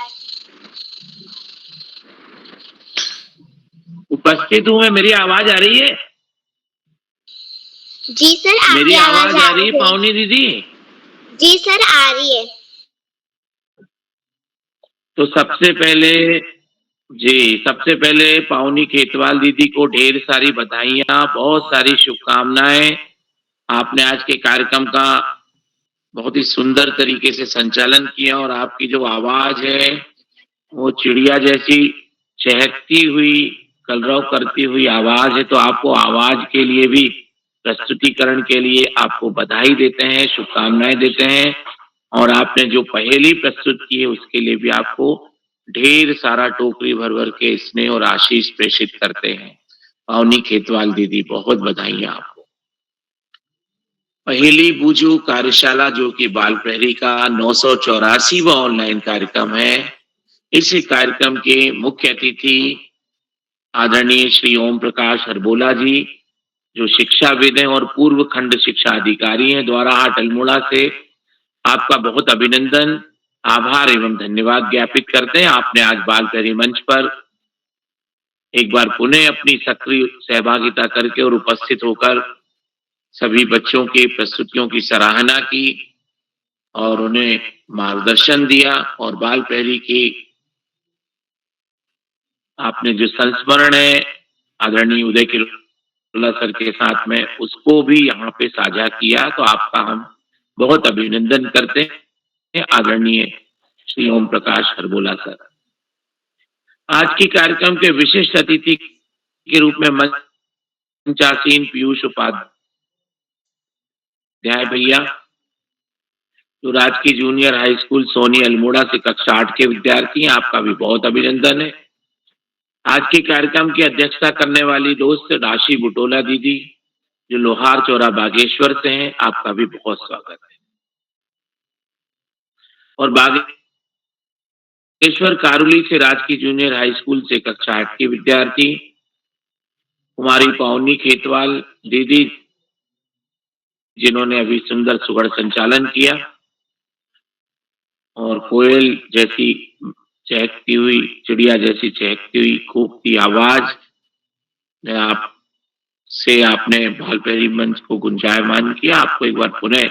उपस्थित हूँ मैं। मेरी आवाज आ रही है? जी सर, मेरी आवाज आ रही है पावनी दीदी? जी सर, आ रही है। तो सबसे पहले पावनी खेतवाल दीदी को ढेर सारी बधाइयाँ, बहुत सारी शुभकामनाएं। आपने आज के कार्यक्रम का बहुत ही सुंदर तरीके से संचालन किया और आपकी जो आवाज है वो चिड़िया जैसी चहकती हुई, कलरव करती हुई आवाज है। तो आपको आवाज के लिए भी, प्रस्तुतिकरण के लिए आपको बधाई देते हैं, शुभकामनाएं देते हैं। और आपने जो पहेली प्रस्तुत की है उसके लिए भी आपको ढेर सारा टोकरी भर भर के स्नेह और आशीष प्रेषित करते हैं। पावनी खेतवाल दीदी, बहुत बधाइयां आपको। पहेली बूझो कार्यशाला, जो कि बाल प्रहरी का 984वां ऑनलाइन कार्यक्रम है, इस कार्यक्रम के मुख्य अतिथि आदरणीय श्री ओम प्रकाश हरबोला जी, जो शिक्षाविद हैं और पूर्व खंड शिक्षा अधिकारी हैं, द्वाराहाट अल्मोड़ा से। आपका बहुत अभिनंदन, आभार एवं धन्यवाद ज्ञापित करते हैं। आपने आज बाल प्रहरी मंच पर एक बार पुनः अपनी सक्रिय सहभागिता करके और उपस्थित होकर सभी बच्चों की प्रस्तुतियों की सराहना की और उन्हें मार्गदर्शन दिया। और बाल प्रहरी की आपने जो संस्मरण है आदरणीय उदय किरोला सर के साथ में, उसको भी यहाँ पे साझा किया। तो आपका हम बहुत अभिनंदन करते हैं आदरणीय श्री ओम प्रकाश हरबोला सर। आज के कार्यक्रम के विशिष्ट अतिथि के रूप में मंचासीन पीयूष उपाध्याय भैया, जो राजकीय junior high school Soni Almora से कक्षा 8 के विद्यार्थी हैं, आपका भी बहुत अभिनंदन है। आज के कार्यक्रम की अध्यक्षता करने वाली दोस्त राशि बुटोला दीदी, जो लोहार चौरा बागेश्वर से हैं, आपका भी बहुत स्वागत है। और बागेश्वर कारुली से राजकीय जूनियर हाई स्कूल से कक्षा 8 की विद्यार्थी कुमारी पावनी खेतवाल दीदी, जिन्होंने अभी सुंदर सुगढ़ संचालन किया और कोयल जैसी चहकती हुई, चिड़िया जैसी चहकती हुई खूबती आवाज में आपने बाल प्रहरी मंच को गुंजायमान किया। आपको एक बार पुनः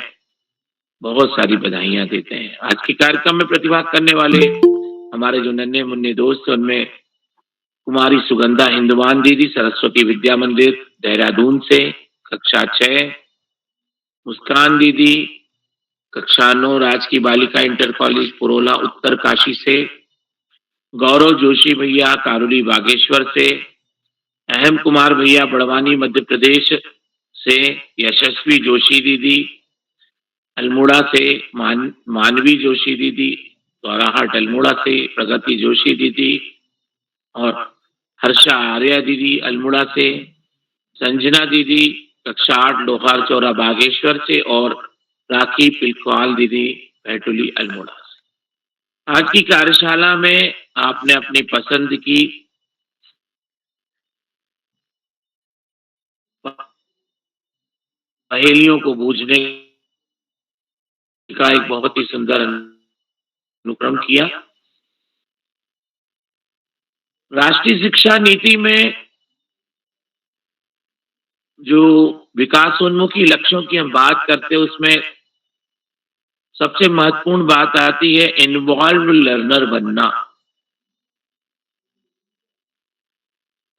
बहुत सारी बधाइयां देते हैं। आज के कार्यक्रम में प्रतिभाग करने वाले हमारे जो नन्हे मुन्ने दोस्त हैं उनमें कुमारी सुगंधा हिंदवान दीदी सरस्वती विद्या मंदिर देहरादून से कक्षा 6, मुस्कान दीदी कक्षा 9 राजकीय बालिका इंटर कॉलेज पुरोला उत्तर काशी से, गौरव जोशी भैया कारोली बागेश्वर से, अहम कुमार भैया बड़वानी मध्य प्रदेश से, यशस्वी जोशी दीदी अल्मोड़ा से, मानवी जोशी दीदी द्वाराहाट अल्मोड़ा से, प्रगति जोशी दीदी और हर्षा आर्या दीदी अल्मोड़ा से, संजना दीदी कक्षा 8 लोहार चौरा बागेश्वर से और राखी पिलखवाल दीदी बैटुली अल्मोड़ा से। आज की कार्यशाला में आपने अपनी पसंद की पहेलियों को बूझने का एक बहुत ही सुंदर अनुक्रम किया। राष्ट्रीय शिक्षा नीति में जो विकासोन्मुखी लक्ष्यों की हम बात करते हैं उसमें सबसे महत्वपूर्ण बात आती है इन्वॉल्व लर्नर बनना,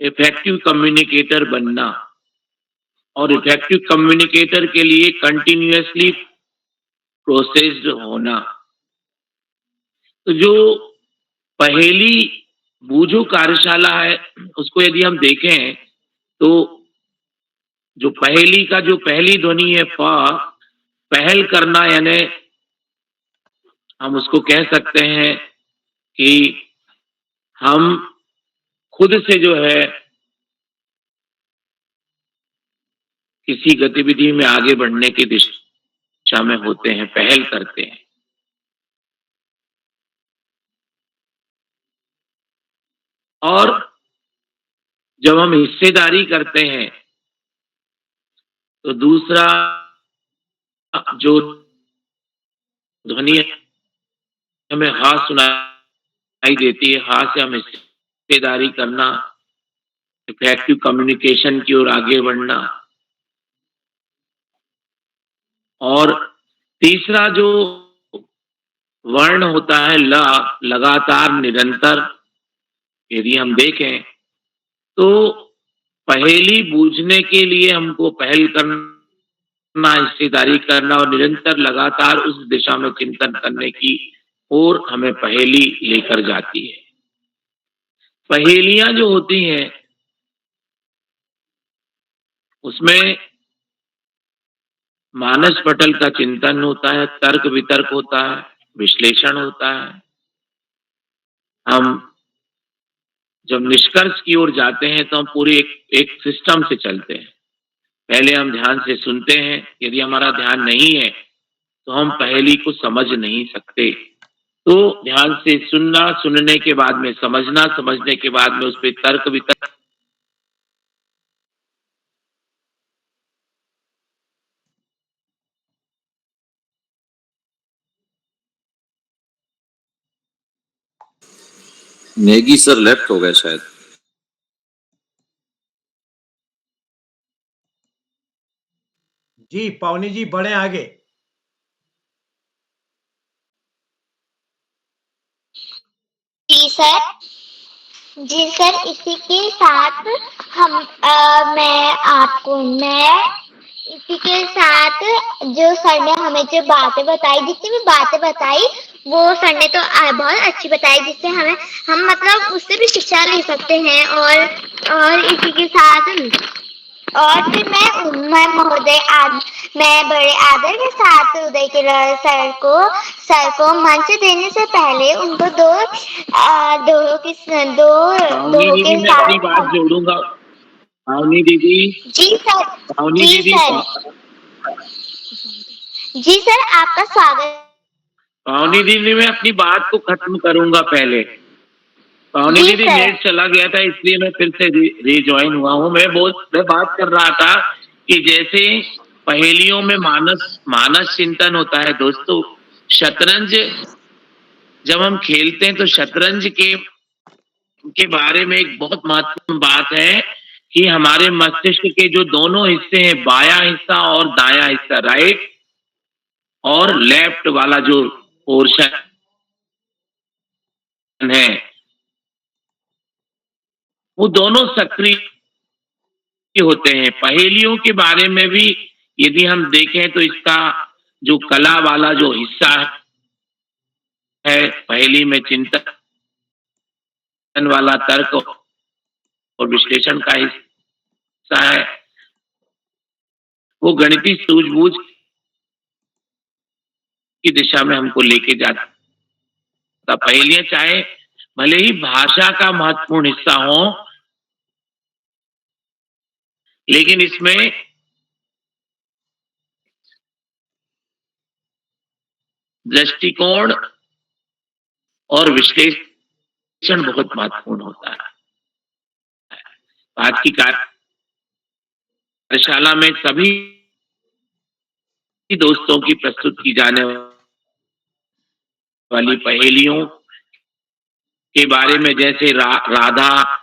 इफेक्टिव कम्युनिकेटर बनना, और इफेक्टिव कम्युनिकेटर के लिए कंटिन्यूअसली प्रोसेस्ड होना। तो जो पहेली बूझो कार्यशाला है उसको यदि हम देखें तो जो पहेली का जो पहली ध्वनि है प, पहल करना, यानी हम उसको कह सकते हैं कि हम खुद से जो है किसी गतिविधि में आगे बढ़ने की दिशा में होते हैं, पहल करते हैं। और जब हम हिस्सेदारी करते हैं तो दूसरा जो ध्वनि हमें हा सुनाई देती है, हा से हम हिस्सेदारी करना, इफेक्टिव कम्युनिकेशन की ओर आगे बढ़ना। और तीसरा जो वर्ण होता है ल, लगातार निरंतर, यदि हम देखें तो पहेली बूझने के लिए हमको पहल करना, हिस्सेदारी करना और निरंतर लगातार उस दिशा में चिंतन करने की ओर हमें पहेली लेकर जाती है। पहेलियां जो होती हैं उसमें मानस पटल का चिंतन होता है, तर्क वितर्क होता है, विश्लेषण होता है। हम जब निष्कर्ष की ओर जाते हैं तो हम पूरे एक सिस्टम से चलते हैं। पहले हम ध्यान से सुनते हैं, यदि हमारा ध्यान नहीं है तो हम पहेली को समझ नहीं सकते। तो ध्यान से सुनना, सुनने के बाद में समझना, समझने के बाद में उस पर तर्क वितर्क नेगी सर लेफ्ट हो गए शायद। जी पावनी जी बढ़े आगे। जी सर, जी सर, इसी के साथ इसी के साथ जो सर ने हमें जो बातें बताई, जितनी भी बातें बताई वो सर ने तो बहुत अच्छी बताई, जिससे हम मतलब उससे भी शिक्षा ले सकते हैं। और इसी के साथ और फिर मैं बड़े आदर के साथ उदय किरण सर को मंच देने से पहले उनको दो के मैं अपनी बात जोड़ूंगा। पावनी दीदी। जी सर। पावनी दीदी। जी सर, आपका स्वागत। पावनी दीदी मैं अपनी बात को खत्म करूंगा पहले। पावनी दीदी नेट चला गया था इसलिए मैं फिर से रिज्वाइन हुआ हूँ। मैं बात कर रहा था कि जैसे पहेलियों में मानस चिंतन होता है दोस्तों। शतरंज जब हम खेलते हैं तो शतरंज के बारे में एक बहुत महत्वपूर्ण बात है कि हमारे मस्तिष्क के जो दोनों हिस्से हैं, बायां हिस्सा और दायां हिस्सा, राइट और लेफ्ट वाला जो पोर्शन है वो दोनों सक्रिय होते हैं। पहेलियों के बारे में भी यदि हम देखें तो इसका जो कला वाला जो हिस्सा है, पहेली में चिंतन वाला तर्क और विश्लेषण का हिस्सा है, वो गणितीय सूझबूझ की दिशा में हमको लेके जाता। पहेलियां चाहे भले ही भाषा का महत्वपूर्ण हिस्सा हो, लेकिन इसमें दृष्टिकोण और विश्लेषण बहुत महत्वपूर्ण होता है। आज की कार्यशाला में सभी दोस्तों की प्रस्तुत की जाने वाली पहेलियों के बारे में, जैसे राधा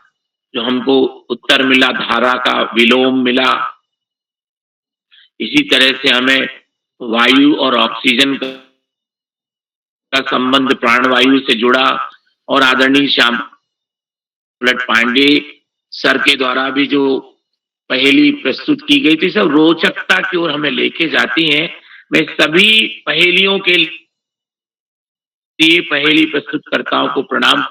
जो हमको उत्तर मिला, धारा का विलोम मिला, इसी तरह से हमें वायु और ऑक्सीजन का संबंध प्राणवायु से जुड़ा, और आदरणीय श्याम पांडे सर के द्वारा भी जो पहेली प्रस्तुत की गई थी, सब रोचकता की ओर हमें लेके जाती हैं। मैं सभी पहेलियों के लिए पहेली प्रस्तुतकर्ताओं को प्रणाम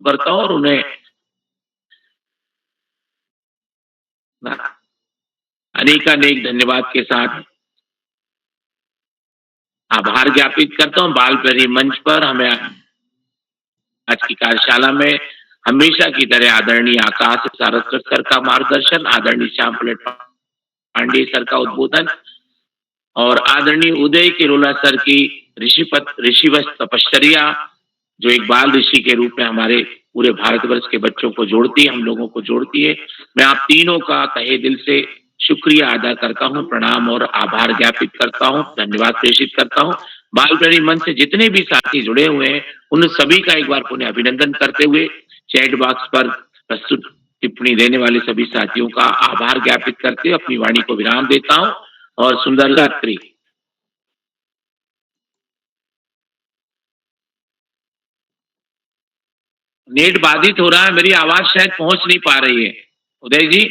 करता हूं और उन्हें अनेकानेक धन्यवाद के साथ आभार ज्ञापित करता हूं। बाल प्रहरी मंच पर हमें आज की कार्यशाला में हमेशा की तरह आदरणीय आकाश सारस्वत सर का मार्गदर्शन, आदरणीय श्याम पांडे सर का उद्बोधन और आदरणीय उदय किरोला सर की ऋषिवत तपश्चर्या, जो एक बाल ऋषि के रूप में हमारे पूरे भारतवर्ष के बच्चों को जोड़ती है, हम लोगों को जोड़ती है। मैं आप तीनों का तहे दिल से शुक्रिया अदा करता हूं, प्रणाम और आभार ज्ञापित करता हूं, धन्यवाद प्रेषित करता हूं। बाल प्रहरी मंच से जितने भी साथी जुड़े हुए हैं उन सभी का एक बार पुनः अभिनंदन करते हुए चैट बॉक्स पर प्रस्तुत टिप्पणी देने वाले सभी साथियों का आभार ज्ञापित करते हुए अपनी वाणी को विराम देता हूं और सुंदर रात्रि। नेट बाधित हो रहा है, मेरी आवाज शायद पहुंच नहीं पा रही है। उदय जी।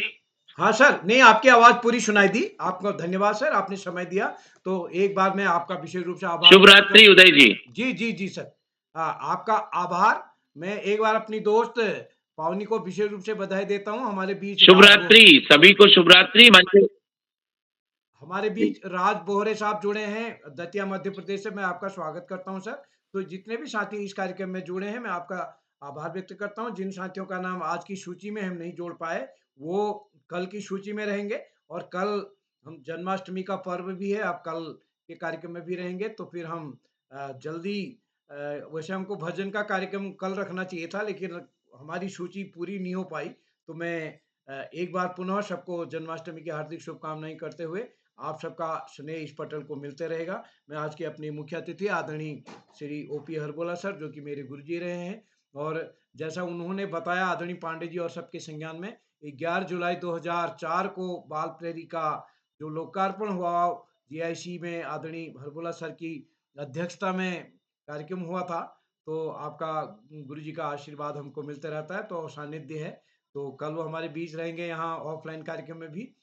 हाँ सर, नहीं आपकी आवाज पूरी सुनाई दी। आपका धन्यवाद सर, आपने समय दिया। तो एक बार मैं आपका विशेष रूप से आभार। शुभ रात्रि उदय जी। जी जी जी सर, आपका आभार। मैं एक बार अपनी दोस्त पावनी को विशेष रूप से बधाई देता हूँ। हमारे बीच शुभ रात्रि, सभी को शुभ रात्रि। हमारे बीच राज बोहरे साहब जुड़े हैं दतिया मध्य प्रदेश से। मैं आपका स्वागत करता हूं सर। तो जितने भी साथी इस कार्यक्रम में जुड़े हैं, मैं आपका आभार व्यक्त करता हूं। जिन साथियों का नाम आज की सूची में हम नहीं जोड़ पाए, वो कल की सूची में रहेंगे। और कल हम जन्माष्टमी का पर्व भी है, आप कल के कार्यक्रम में भी रहेंगे। तो फिर हम जल्दी, वैसे हमको भजन का कार्यक्रम कल रखना चाहिए था, लेकिन हमारी सूची पूरी नहीं हो पाई। तो मैं एक बार पुनः सबको जन्माष्टमी की हार्दिक शुभकामनाएं करते हुए आप सबका स्नेह इस पटल को मिलते रहेगा। मैं आज के अपने मुख्य अतिथि आदरणीय श्री ओपी हरबोला सर, जो कि मेरे गुरुजी रहे हैं, और जैसा उन्होंने बताया आदरणीय पांडे जी और सबके संज्ञान में 11 जुलाई 2004 को बाल प्रहरी का जो लोकार्पण हुआ जीआईसी में, आदरणीय हरबोला सर की अध्यक्षता में कार्यक्रम हुआ था। तो आपका गुरुजी का आशीर्वाद हमको मिलते रहता है, तो सानिध्य है। तो कल वो हमारे बीच रहेंगे यहाँ ऑफलाइन कार्यक्रम में भी।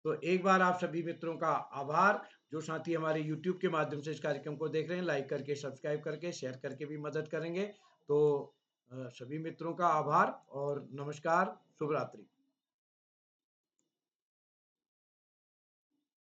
तो एक बार आप सभी मित्रों का आभार। जो साथी हमारे YouTube के माध्यम से इस कार्यक्रम को देख रहे हैं, लाइक करके, सब्सक्राइब करके, शेयर करके भी मदद करेंगे। तो सभी मित्रों का आभार और नमस्कार, शुभ रात्रि।